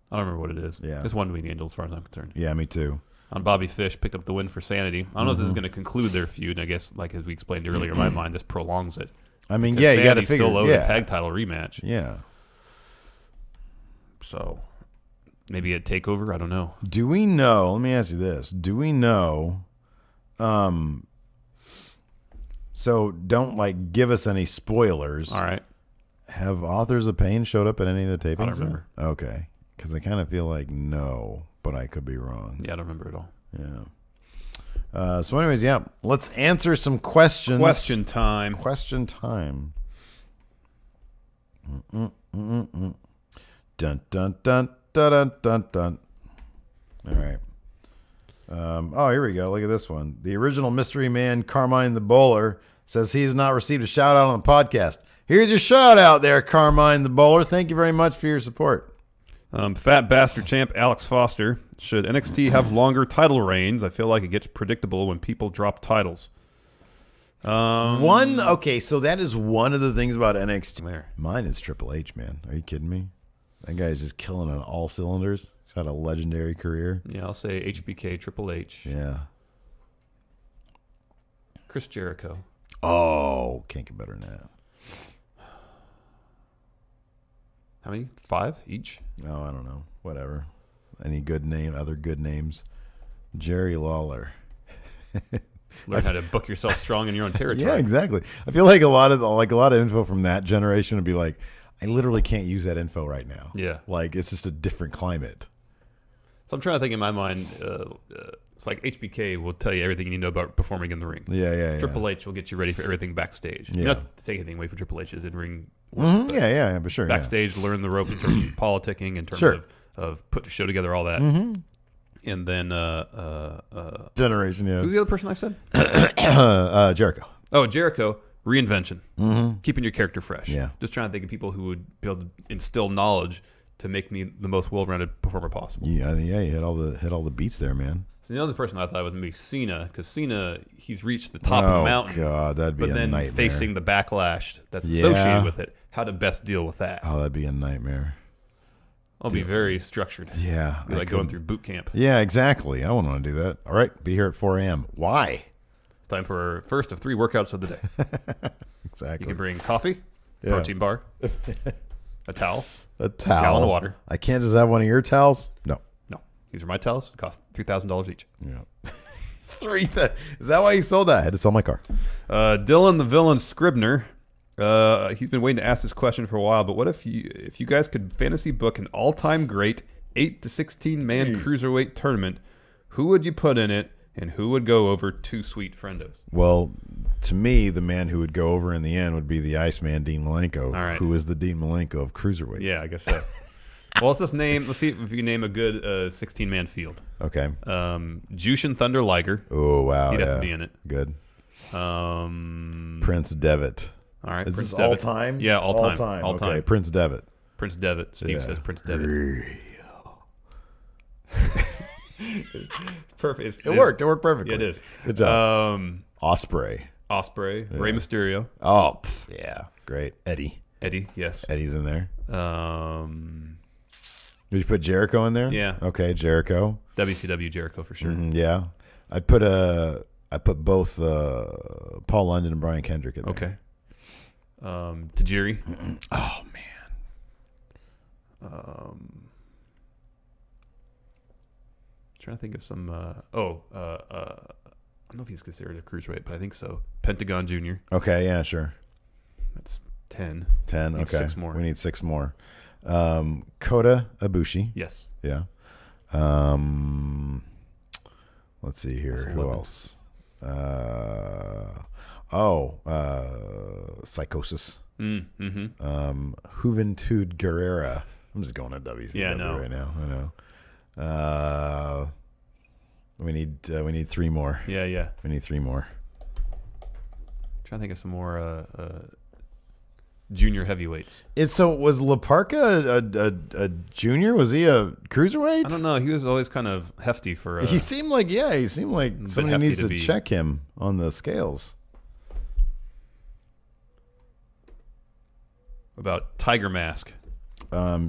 I don't remember what it is. Yeah. Just one winged angel as far as I'm concerned. Yeah, me too. On Bobby Fish, picked up the win for Sanity. I don't know if this is going to conclude their feud. I guess, like as we explained earlier, in my mind, this prolongs it. I mean, Because yeah, you got to Sanity figure. still owed Yeah. a tag title rematch. Yeah. So maybe a takeover. I don't know. Do we know? Let me ask you this: do we know? So don't like give us any spoilers. All right. Have Authors of Pain showed up at any of the tapings? I don't remember. Okay, because I kind of feel like no, but I could be wrong. Yeah, I don't remember at all. Yeah. So, anyways, yeah, let's answer some questions. Question time. Question time. Dun dun dun dun dun dun dun. All right. Oh, here we go. Look at this one. The original mystery man, Carmine the Bowler, says he has not received a shout out on the podcast. Here's your shout out there, Carmine the Bowler. Thank you very much for your support. Fat bastard champ Alex Foster. Should NXT have longer title reigns? I feel like it gets predictable when people drop titles. Okay, so that is one of the things about NXT. There. Mine is Triple H, man. Are you kidding me? That guy's just killing on all cylinders. He's had a legendary career. Yeah, I'll say HBK, Triple H, Yeah. Chris Jericho. Oh, can't get better than that. How many? 5 each? Oh, I don't know. Whatever. Any good name? Other good names? Jerry Lawler. Learn how to book yourself strong in your own territory. Yeah, exactly. I feel like a lot of info from that generation would be like, I literally can't use that info right now. Yeah. Like it's just a different climate. So I'm trying to think in my mind. It's like HBK will tell you everything you need to know about performing in the ring. Yeah. Triple H will get you ready for everything backstage. Yeah. You don't have to take anything away from Triple H's in-ring work, Mm-hmm. but Yeah, for sure. backstage, learn the ropes in terms of politicking, in terms Sure. of putting a show together, all that. Mm-hmm. And then Generation, who's the other person I said? Jericho. Oh, Jericho. Reinvention. Keeping your character fresh. Yeah. Just trying to think of people who would be able to instill knowledge to make me the most well-rounded performer possible. Yeah, you hit all the beats there, man. So the other person I thought was maybe Cena, because Cena, he's reached the top of the mountain. Oh God, that'd be but a then nightmare. facing the backlash that's Yeah. associated with it, how to best deal with that. Oh, that'd be a nightmare. I'll be very structured. Yeah, Be like going through boot camp. Yeah, exactly. I wouldn't want to do that. All right, be here at 4 a.m. Why? It's time for our first of 3 workouts of the day. Exactly. You can bring coffee, Yeah. protein bar, a towel, a towel, gallon of water. I can't just have one of your towels. No. No, these are my towels. They cost $3,000 each. Yeah. Is that why you sold that? I had to sell my car. Dylan the Villain Scribner. He's been waiting to ask this question for a while, but what if you guys could fantasy book an all-time great 8 to 16 man cruiserweight tournament, who would you put in it, and who would go over Two Sweet Friendos? Well, to me, the man who would go over in the end would be the Iceman, Dean Malenko, All right. who is the Dean Malenko of cruiserweights. Yeah, I guess so. Well, let's see if you can name a good 16-man field. Okay. Jushin Thunder Liger. Oh, wow. He'd yeah. have to be in it. Good. Prince Prince Devitt. All right. Is Prince this all Devitt. time? Yeah, all time. All Okay, time. Prince Devitt. Prince Devitt. Steve Yeah. says Prince Devitt. Perfect. It worked. It worked perfectly. Yeah, it is. Good job. Osprey, Osprey. Rey Mysterio, Oh, yeah. Great. Eddie. Eddie. Yes. Eddie's in there. Um, Did you put Jericho in there? Yeah. Okay, Jericho. WCW Jericho for sure. Yeah. I put both Paul London and Brian Kendrick in there. Okay. Tajiri. Oh man. Trying to think of some. I don't know if he's considered a cruiserweight, but I think so. Pentagon Jr. Okay, yeah, sure. That's 10. 10. Need Okay. 6 more. We need 6 more. Kota Ibushi. Yes. Yeah. Let's see here. That's Who 11. else? Psychosis. Mm-hmm. Juventud Guerrera. I'm just going to WCW Yeah, I know. right now. I know. We need 3 more. Yeah. We need 3 more. Trying to think of some more junior heavyweights. Was Laparca a junior? Was he a cruiserweight? I don't know. He was always kind of hefty for. He seemed like somebody hefty needs to to be- check him on the scales. About Tiger Mask.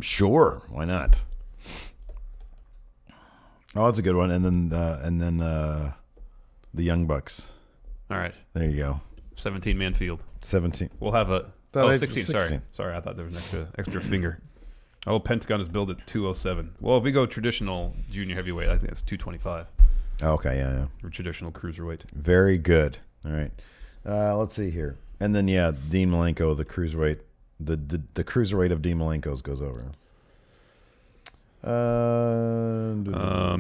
Sure, why not? Oh, that's a good one. And then the Young Bucks. All right. There you go. 17-man field. 17. We'll have a. Thought Oh, I- 16. 16. Sorry. I thought there was an extra finger. Oh, Pentagon is billed at 207. Well, if we go traditional junior heavyweight, I think it's 225 Oh, okay, yeah. or traditional cruiserweight. Very good. All right. Let's see here. And then Dean Malenko, the cruiserweight, the cruiserweight of Dean Malenko's goes over.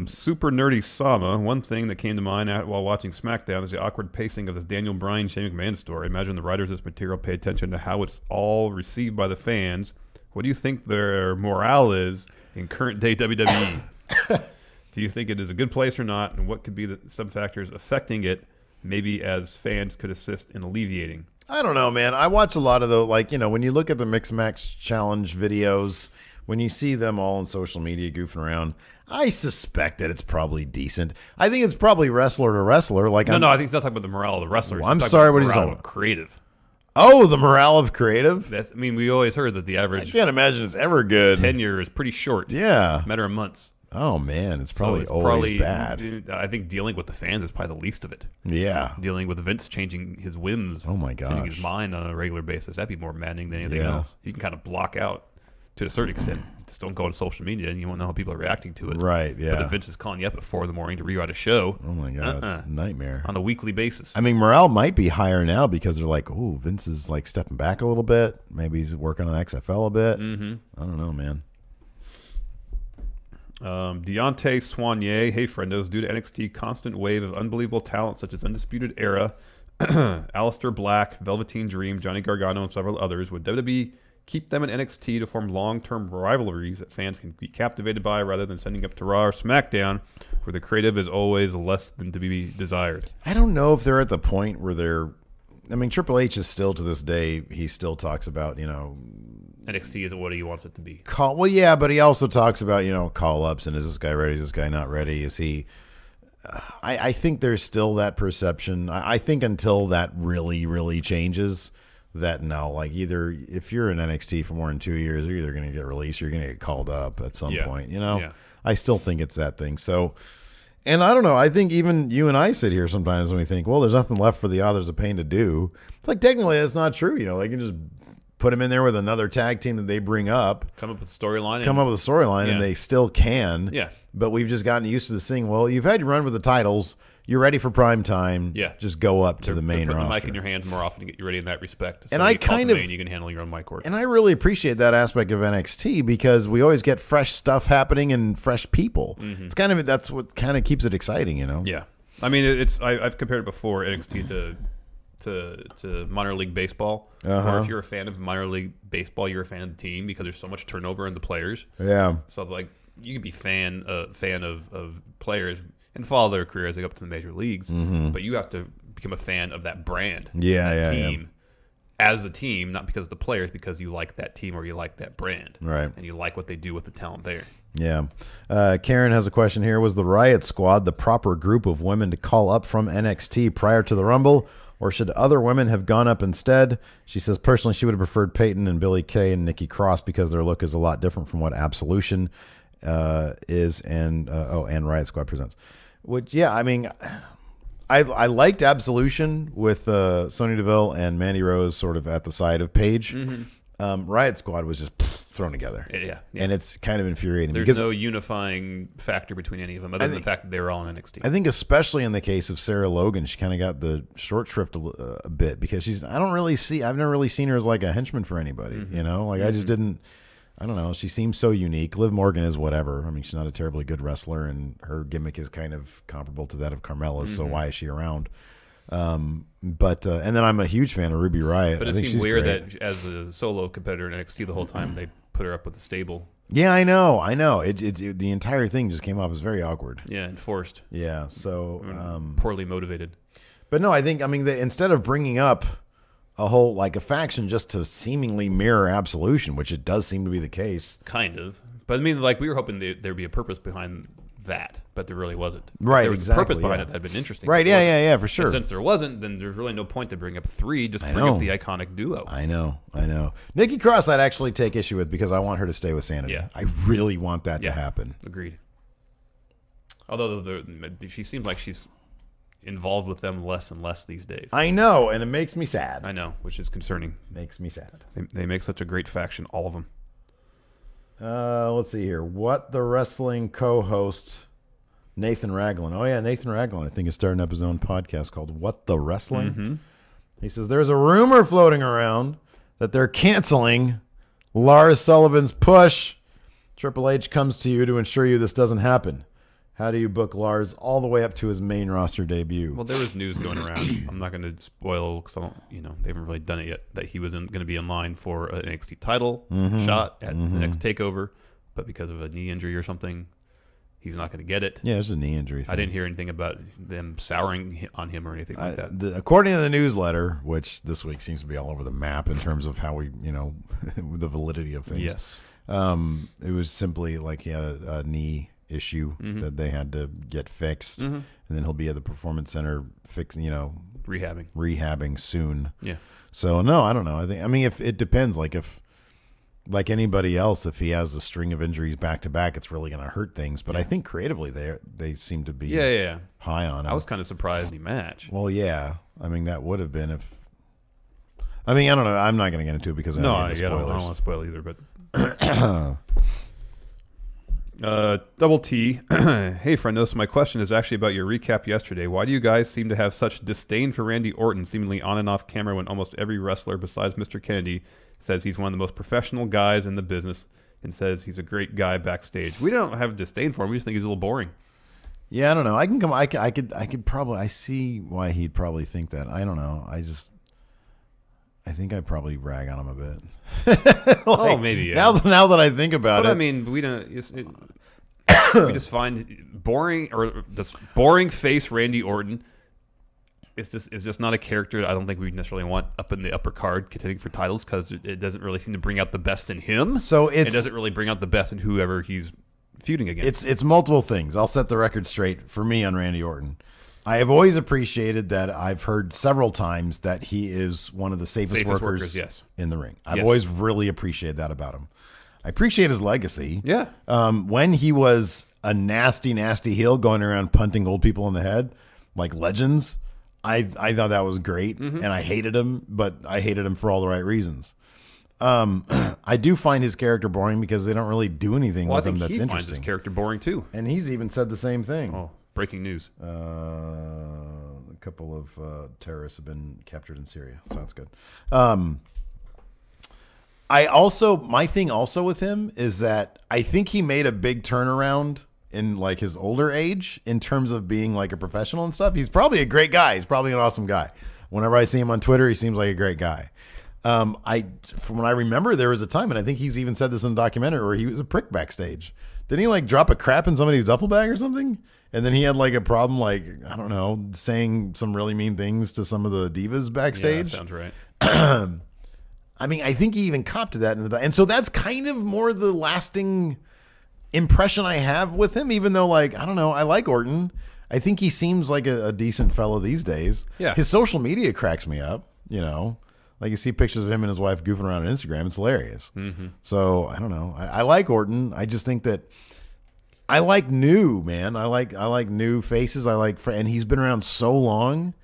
Super nerdy Sama. One thing that came to mind while watching SmackDown is the awkward pacing of this Daniel Bryan Shane McMahon story. Imagine the writers of this material pay attention to how it's all received by the fans. What do you think their morale is in current day WWE? Do you think it is a good place or not? And what could be some factors affecting it, maybe as fans could assist in alleviating? I don't know, man. I watch a lot of when you look at the Mix Max Challenge videos, when you see them all on social media goofing around, I suspect that it's probably decent. I think it's probably wrestler to wrestler. I think he's not talking about the morale of the wrestlers. Well, I'm He's sorry, about what the he's morale talking of creative. Oh, the morale of creative? We always heard that the I average can't imagine it's ever good. tenure is pretty short. Yeah. Matter of months. Oh, man. It's So probably it's always bad. I think dealing with the fans is probably the least of it. Yeah. Dealing with Vince changing his whims, Oh, my changing gosh. his mind on a regular basis, that'd be more maddening than anything Yeah. else. You can kind of block out to a certain extent. Just don't go to social media and you won't know how people are reacting to it. Right, yeah. But if Vince is calling you up at 4 in the morning to rewrite a show Oh, my God. Nightmare. on a weekly basis, I mean, morale might be higher now because they're like, oh, Vince is like stepping back a little bit. Maybe he's working on XFL a bit. Mm-hmm. I don't know, man. Deontay Soignier, hey friendos, due to NXT constant wave of unbelievable talent such as Undisputed Era, Aleister Black, Velveteen Dream, Johnny Gargano, and several others, would WWE keep them in NXT to form long-term rivalries that fans can be captivated by rather than sending up to Raw or SmackDown, where the creative is always less than to be desired? I don't know if they're at the point where they're. I mean, Triple H is still to this day. He still talks about NXT isn't what he wants it to be. call. Well, yeah, but he also talks about call ups and is this guy ready? Is this guy not ready? Is he? I think there's still that perception. I think until that really, really changes, that no, like either if you're in NXT for more than 2 years, you're either going to get released or you're going to get called up at some point. Yeah. I still think it's that thing. So. And I don't know. I think even you and I sit here sometimes and we think, well, there's nothing left for the others of Pain to do. It's like technically that's not true. They can just put him in there with another tag team that they bring up, Come up with a storyline. come up with a storyline, and Yeah. they still can. Yeah. but we've just gotten used to this thing. Well, you've had your run with the titles. You're ready for prime time. Yeah. Just go up to the main putting roster. the mic in your hands more often to get you ready in that respect. So And I you call kind the of- main, you can handle your own mic work. And I really appreciate that aspect of NXT because we always get fresh stuff happening and fresh people. It's kind of that's what kind of keeps it exciting, you know. Yeah, I mean I've compared it before NXT to minor league baseball. Or if you're a fan of minor league baseball, you're a fan of the team because there's so much turnover in the players. Yeah. So like you can be fan of players and follow their career as they go up to the major leagues, but you have to become a fan of that brand, that team. As a team, not because of the players, because you like that team or you like that brand, Right. And you like what they do with the talent there. Yeah. Karen has a question here. Was the Riot Squad the proper group of women to call up from NXT prior to the Rumble, or should other women have gone up instead? She says personally she would have preferred Peyton and Billie Kay and Nikki Cross because their look is a lot different from what Absolution is and Riot Squad presents. Which, yeah, I mean, I liked Absolution with Sonya Deville and Mandy Rose sort of at the side of Paige. Riot Squad was just thrown together. Yeah. And it's kind of infuriating. There's because no unifying factor between any of them, other than the fact that they were all in NXT. I think especially in the case of Sarah Logan, she kind of got the short shrift a bit because I've never really seen her as like a henchman for anybody, you know? Like I just didn't, I don't know. She seems so unique. Liv Morgan is whatever. I mean, she's not a terribly good wrestler and her gimmick is kind of comparable to that of Carmella's, so why is she around? And then I'm a huge fan of Ruby Riott. But I it think seemed she's weird great. that as a solo competitor in NXT the whole time, they put her up with the stable. Yeah, I know. The entire thing just came off as very awkward. Yeah, and forced. Yeah, so Poorly motivated. but no, I mean, instead of bringing up a whole like a faction just to seemingly mirror Absolution, which it does seem to be the case. Kind of. But I mean, like, we were hoping there'd be a purpose behind that, but there really wasn't. Right, If there was exactly, a purpose behind yeah. it that'd been interesting. Right, But there yeah, wasn't. for sure. And since there wasn't, then there's really no point to bring up three. Just bring know. up the iconic duo. I know. Nikki Cross, I'd actually take issue with because I want her to stay with Sanity. Yeah. I really want that to Yeah. happen. Agreed. Although she seems like she's involved with them less and less these days. I know, and it makes me sad. I know, which is concerning. Makes me sad. They make such a great faction, all of them. Let's see here. What the Wrestling co-host Nathan Raglan. Oh yeah, Nathan Raglan. I think is starting up his own podcast called What the Wrestling. He says there's a rumor floating around that they're canceling Lars Sullivan's push. Triple H comes to you to ensure you this doesn't happen. How do you book Lars all the way up to his main roster debut? Well, there was news going around. I'm not going to spoil because they haven't really done it yet. That he was going to be in line for an NXT title shot at the next takeover, but because of a knee injury or something, he's not going to get it. Yeah, it's a knee injury thing. I didn't hear anything about them souring on him or anything like that. According to the newsletter, which this week seems to be all over the map in terms of how we, the validity of things. Yes. It was simply like he had a knee issue that they had to get fixed, and then he'll be at the Performance Center rehabbing soon. Yeah. So no, I don't know. I mean, if it depends. Like anybody else, if he has a string of injuries back to back, it's really going to hurt things. But I think creatively they seem to be high on him. I was kind of surprised in the match. Well, yeah. I mean, that would have been if. I mean, I don't know. I'm not going to get into it because I don't want to spoil either. But Double T, hey friendos, my question is actually about your recap yesterday. Why do you guys seem to have such disdain for Randy Orton, seemingly on and off camera, when almost every wrestler besides Mr. Kennedy says he's one of the most professional guys in the business and says he's a great guy backstage? We don't have disdain for him. We just think he's a little boring. Yeah, I don't know. I could probably. I see why he'd probably think that. I don't know. I think I'd probably rag on him a bit. Maybe. Yeah. Now that I think about but it, I mean, we don't. we just find boring or this boring face Randy Orton. It's just not a character I don't think we necessarily want up in the upper card contending for titles because it doesn't really seem to bring out the best in him. So it doesn't really bring out the best in whoever he's feuding against. It's multiple things. I'll set the record straight for me on Randy Orton. I have always appreciated that. I've heard several times that he is one of the safest workers yes. in the ring. I've always really appreciated that about him. I appreciate his legacy. Yeah. When he was a nasty, nasty heel going around punting old people in the head like legends, I thought that was great, and I hated him, but I hated him for all the right reasons. I do find his character boring because they don't really do anything Well, I with him think that's he finds interesting. his character boring too. And he's even said the same thing. Oh, breaking news. A couple of terrorists have been captured in Syria, so that's good. My thing also with him is that I think he made a big turnaround in like his older age in terms of being like a professional and stuff. He's probably a great guy. He's probably an awesome guy. Whenever I see him on Twitter, he seems like a great guy. From what I remember, there was a time, and I think he's even said this in a documentary, where he was a prick backstage. Didn't he like drop a crap in somebody's duffel bag or something? And then he had like a problem, like, I don't know, saying some really mean things to some of the divas backstage. Yeah, that sounds right. I mean, I think he even copped to that. And so that's kind of more the lasting impression I have with him, even though, like, I don't know, I like Orton. I think he seems like a decent fellow these days. Yeah. His social media cracks me up, you know. Like, you see pictures of him and his wife goofing around on Instagram. It's hilarious. Mm-hmm. So, I don't know. I like Orton. I just think that I like new, man. I like new faces. And he's been around so long.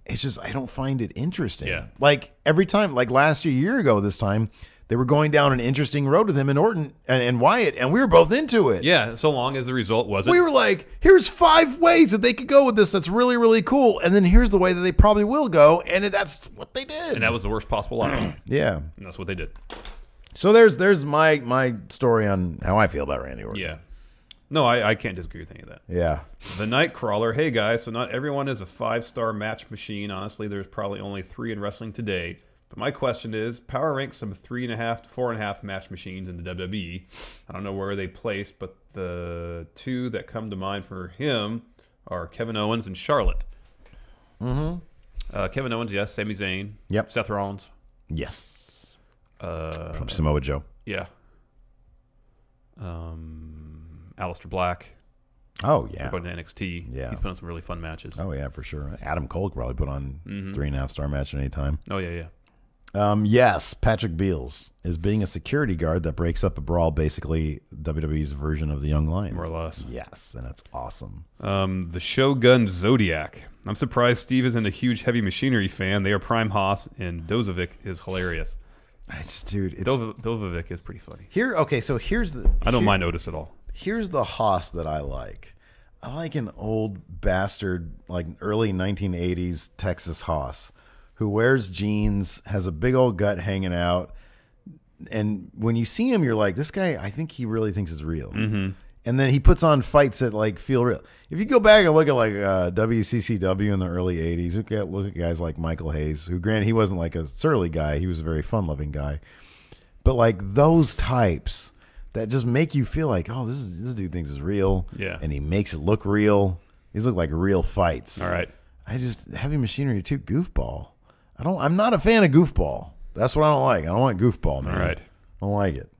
It's just, I don't find it interesting. Yeah. Like, every time, like last year ago this time, they were going down an interesting road with him and Orton and Wyatt, and we were both into it. Yeah, so long as the result wasn't. We were like, here's 5 ways that they could go with this that's really, really cool. And then here's the way that they probably will go. And that's what they did. And that was the worst possible outcome. Yeah. And that's what they did. So there's my story on how I feel about Randy Orton. Yeah. No, I can't disagree with any of that. Yeah. The Nightcrawler. Hey, guys. So not everyone is a 5-star match machine. Honestly, there's probably only 3 in wrestling today. But my question is, power rank some 3.5 to 4.5 match machines in the WWE. I don't know where they place, but the 2 that come to mind for him are Kevin Owens and Charlotte. Mm-hmm. Kevin Owens, yes. Sami Zayn. Yep. Seth Rollins. Yes. From Samoa Joe. Yeah. Aleister Black. Oh, yeah. Going to NXT. Yeah. He's put on some really fun matches. Oh, yeah, for sure. Adam Cole could probably put on 3.5-star match at any time. Oh, yeah, yeah. Yes, Patrick Beals is being a security guard that breaks up a brawl, basically WWE's version of the Young Lions. More or less. Yes, and it's awesome. The Shogun Zodiac. I'm surprised Steve isn't a huge heavy machinery fan. They are Prime Haas, and Dozovic is hilarious. Dude, Dozovic is pretty funny. So here's the... I don't mind Otis at all. Here's the Haas that I like. I like an old bastard, like early 1980s Texas Haas, who wears jeans, has a big old gut hanging out. And when you see him, you're like, this guy, I think he really thinks it's real. Mm-hmm. And then he puts on fights that like feel real. If you go back and look at like WCCW in the early 80s, look at guys like Michael Hayes, who granted he wasn't like a surly guy. He was a very fun-loving guy. But like those types that just make you feel like, oh, this dude thinks it's real. Yeah. And he makes it look real. These look like real fights. All right. Heavy machinery too goofball. I'm not a fan of goofball. That's what I don't like. I don't like goofball, man. All right. I don't like it.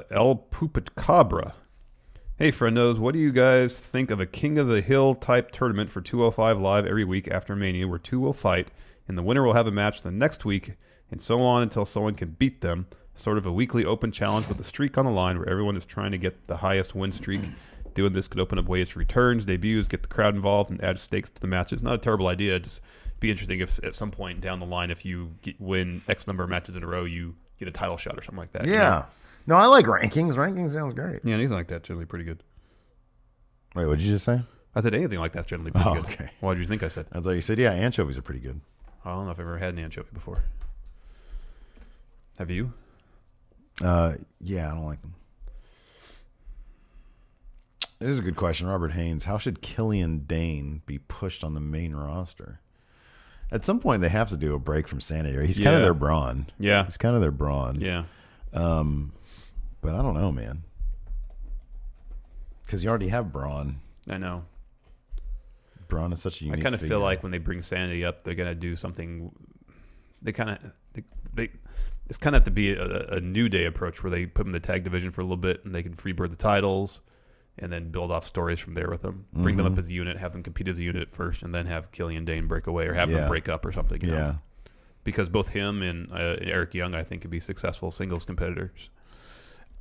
El Pupacabra. Hey, friendos, what do you guys think of a King of the Hill type tournament for 205 Live every week after Mania, where 2 will fight, and the winner will have a match the next week, and so on until someone can beat them? Sort of a weekly open challenge with a streak on the line where everyone is trying to get the highest win streak. Doing this could open up ways for returns, debuts, get the crowd involved, and add stakes to the matches. Not a terrible idea. Just be interesting if at some point down the line, if you win X number of matches in a row, you get a title shot or something like that. Yeah. You know? No, I like rankings. Rankings sounds great. Yeah, anything like that's generally pretty good. Wait, what did you just say? I said anything like that's generally pretty good. Okay. What did you think I said? I thought you said, yeah, anchovies are pretty good. I don't know if I've ever had an anchovy before. Have you? Yeah, I don't like them. This is a good question. Robert Haynes, how should Killian Dane be pushed on the main roster? At some point, they have to do a break from Sanity. He's kind of their Braun. Yeah. He's kind of their Braun. Yeah. But I don't know, man. Because you already have Braun. I know. Braun is such a unique I kind of figure. feel like when they bring Sanity up, they're going to do something. They kind of... It's kind of have to be a New Day approach where they put them in the tag division for a little bit and they can freebird the titles and then build off stories from there with them. Bring them up as a unit, have them compete as a unit at first, and then have Killian Dane break away or have them break up or something. You know? Because both him and Eric Young, I think, could be successful singles competitors.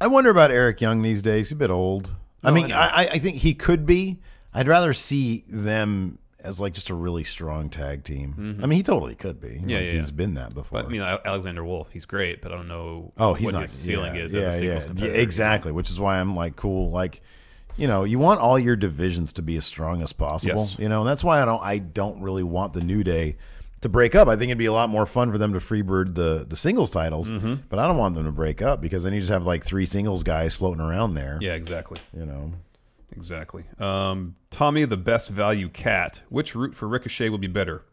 I wonder about Eric Young these days. He's a bit old. No, I mean, I think he could be. I'd rather see them as like just a really strong tag team. I mean, he totally could be. Yeah, He's been that before. But I mean, Alexander Wolf, he's great, but I don't know he's what not, his ceiling is. Yeah, as a singles competitor. exactly. Which is why I'm like, cool. Like, you want all your divisions to be as strong as possible. Yes. And that's why I don't really want the New Day to break up. I think it'd be a lot more fun for them to freebird the singles titles, but I don't want them to break up because then you just have like 3 singles guys floating around there. Yeah, exactly. Exactly. Tommy, the best value cat. Which route for Ricochet will be better?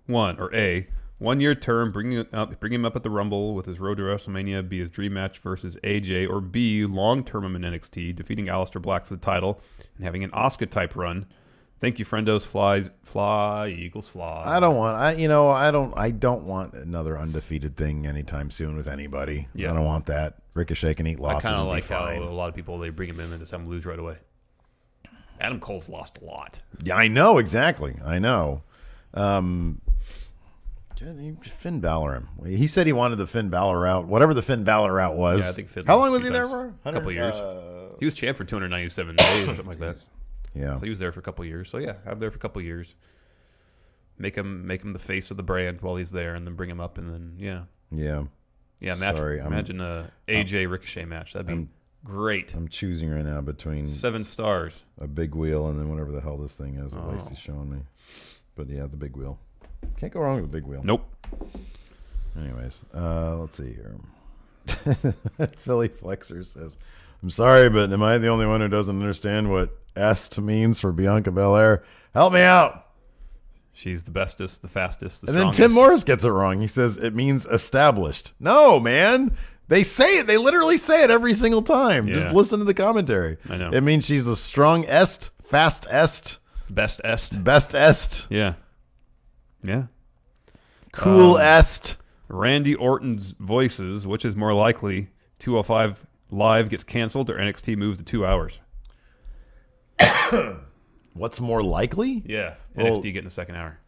1 or A, 1 year term, bring him up at the Rumble with his road to WrestleMania, be his dream match versus AJ, or B, long term him in NXT, defeating Aleister Black for the title and having an Asuka type run. Thank you, friendos. Fly, Eagles fly. I don't want another undefeated thing anytime soon with anybody. Yeah. I don't want that. Ricochet can eat losses. I kind of and like be fine. how a lot of people, they bring him in and just have him lose right away. Adam Cole's lost a lot. Yeah, I know exactly. I know. Finn Balor him. He said he wanted the Finn Balor route, whatever the Finn Balor route was. Yeah, I think Finn. How long was he there for? A couple of years. He was champ for 297 days or something like that. Yeah. So he was there for a couple of years. So yeah, have him there for a couple of years. Make him the face of the brand while he's there, and then bring him up, and then yeah. Imagine a AJ Ricochet match. That'd be great. I'm choosing right now between 7 stars, a big wheel, and then whatever the hell this thing is that Lacey's showing me. But yeah, the big wheel. Can't go wrong with the big wheel. Nope. Anyways, let's see here. Philly Flexer says, "I'm sorry, but am I the only one who doesn't understand what est means for Bianca Belair? Help me out." She's the bestest, the fastest, the And strongest. then Tim Morris gets it wrong. He says it means established. No, man. They say it. They literally say it every single time. Yeah. Just listen to the commentary. I know. It means she's a strong est, fast est, Best est. best est, Yeah. Yeah. cool est. Randy Orton's voices, which is more likely, 205 Live gets canceled or NXT moves to 2 hours? What's more likely? Yeah. Well- NXT getting the second hour.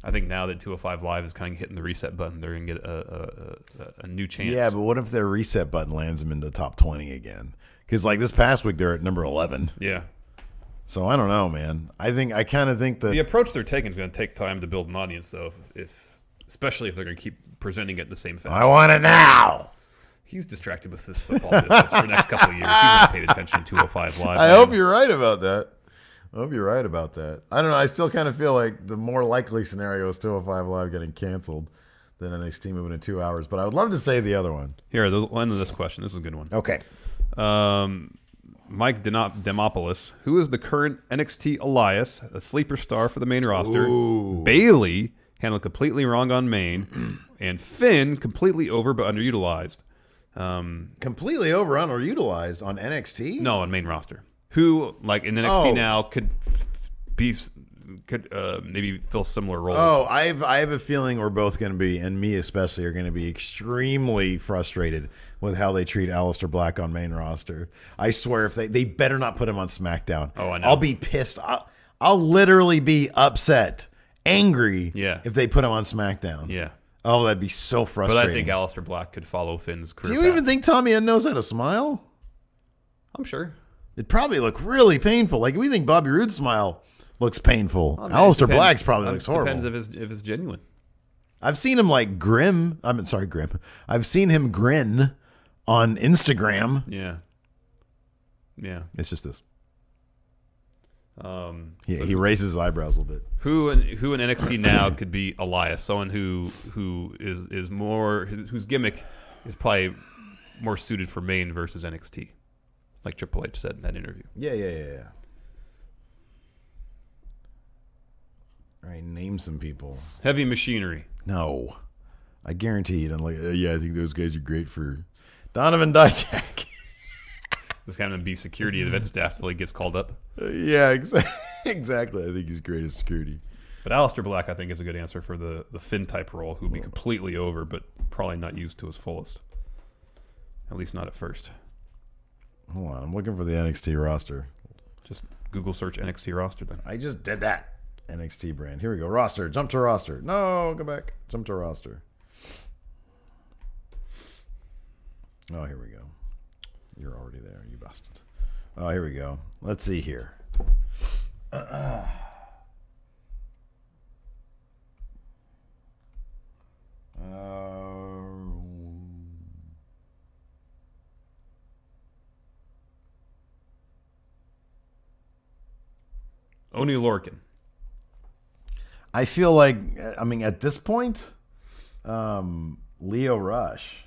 I think now that 205 Live is kind of hitting the reset button, they're going to get a new chance. Yeah, but what if their reset button lands them in the top 20 again? Because like this past week, they're at number 11. Yeah. So I don't know, man. I kind of think that The approach they're taking is going to take time to build an audience, though, especially if they're going to keep presenting it in the same fashion. I want it now. He's distracted with this football business for the next couple of years. He's not paid attention to 205 Live. I hope you're right about that. I don't know. I still kind of feel like the more likely scenario is 205 Live getting canceled than NXT moving in 2 hours. But I would love to say the other one. Here, the end of this question. This is a good one. Okay. Mike Demopoulos, who is the current NXT Elias, a sleeper star for the main roster. Ooh. Bailey handled completely wrong on main, and Finn completely over but underutilized. Completely over underutilized on NXT? No, on main roster. Who, like in NXT now, could maybe fill similar roles. Oh, I have a feeling we're both going to be, and me especially, are going to be extremely frustrated with how they treat Aleister Black on main roster. I swear, if they better not put him on SmackDown. Oh, I know. I'll be pissed. I'll literally be upset, angry, if they put him on SmackDown. Yeah. Oh, that'd be so frustrating. But I think Aleister Black could follow Finn's career Do you path. even think Tommy End knows how to smile? I'm sure. It'd probably look really painful. Like, we think Bobby Roode's smile looks painful. Oh, man, Aleister depends. Black's probably looks horrible. Depends if it's genuine. I've seen him like grim. Grim. I've seen him grin on Instagram. Yeah. Yeah. It's just this. So He raises his eyebrows a little bit. Who in NXT now could be Elias? Someone who is more, whose gimmick is probably more suited for main versus NXT, like Triple H said in that interview. Yeah. All right, name some people. Heavy Machinery. No, I guarantee you don't like. I think those guys are great for Donovan Dijak. This kind of be security at event staff until he gets called up. Yeah, exactly. I think he's great at security. But Aleister Black, I think, is a good answer for the Finn type role, who'd be completely over, but probably not used to his fullest. At least not at first. Hold on, I'm looking for the NXT roster. Just Google search NXT roster then. I just did that. NXT brand. Here we go. Roster. Jump to roster. No, go back. Jump to roster. Oh, here we go. You're already there, you bastard. Oh, here we go. Let's see here. Only Lorcan. I feel like, I mean, at this point, Leo Rush.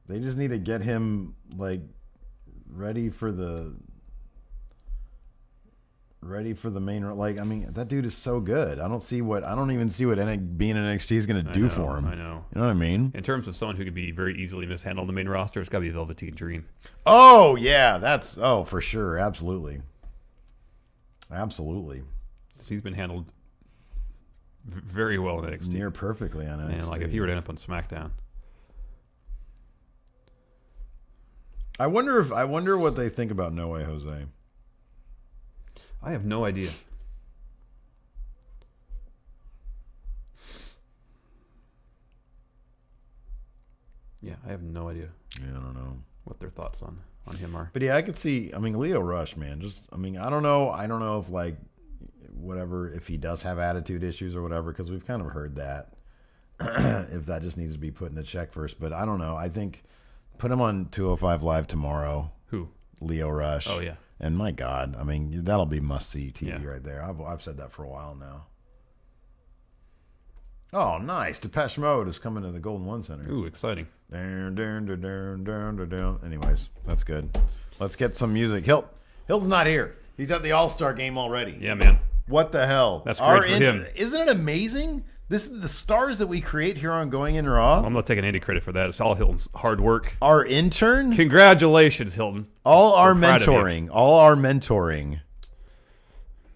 They just need to get him like ready for the main. Like, I mean, that dude is so good. I don't even see what being in NXT is going to do for him. I know. You know what I mean? In terms of someone who could be very easily mishandled on the main roster, it's got to be Velveteen Dream. Oh yeah, for sure, absolutely. He's been handled very well in NXT. Near perfectly on NXT. And like if he were to end up on SmackDown. I wonder what they think about No Way Jose. I have no idea. Yeah, I have no idea. Yeah, I don't know what their thoughts on him are. But yeah, I could see. I mean, Leo Rush, man. I don't know if like whatever if he does have attitude issues or whatever, because we've kind of heard that. If that just needs to be put in the check first, but I don't know. I think put him on 205 Live tomorrow. Who? Leo Rush. Oh yeah. And my God, I mean, that'll be must-see TV Yeah. right there. I've said that for a while now. Oh, nice. Depeche Mode is coming to the Golden One Center. Ooh, exciting. Anyways, that's good. Let's get some music. Hilton's not here. He's at the All-Star game already. Yeah, man. What the hell? That's great for him. Isn't it amazing? This is the stars that we create here on Going In Raw. I'm not taking any credit for that. It's all Hilton's hard work. Our intern. Congratulations, Hilton. All our We're proud of mentoring.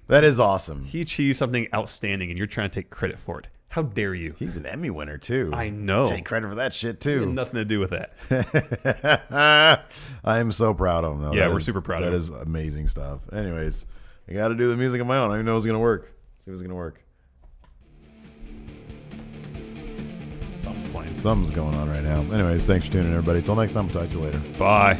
That is awesome. He achieved something outstanding, and you're trying to take credit for it. How dare you? He's an Emmy winner, too. I know. Take credit for that shit, It had too. nothing to do with that. I am so proud of him, though. Yeah, That we're is- super proud of That him. is amazing stuff. Anyways, I got to do the music on my own. I don't even know if it's going to work. See if it's going to work. Thumbs playing. Something's going on right now. Anyways, thanks for tuning in, everybody. Till next time, talk to you later. Bye.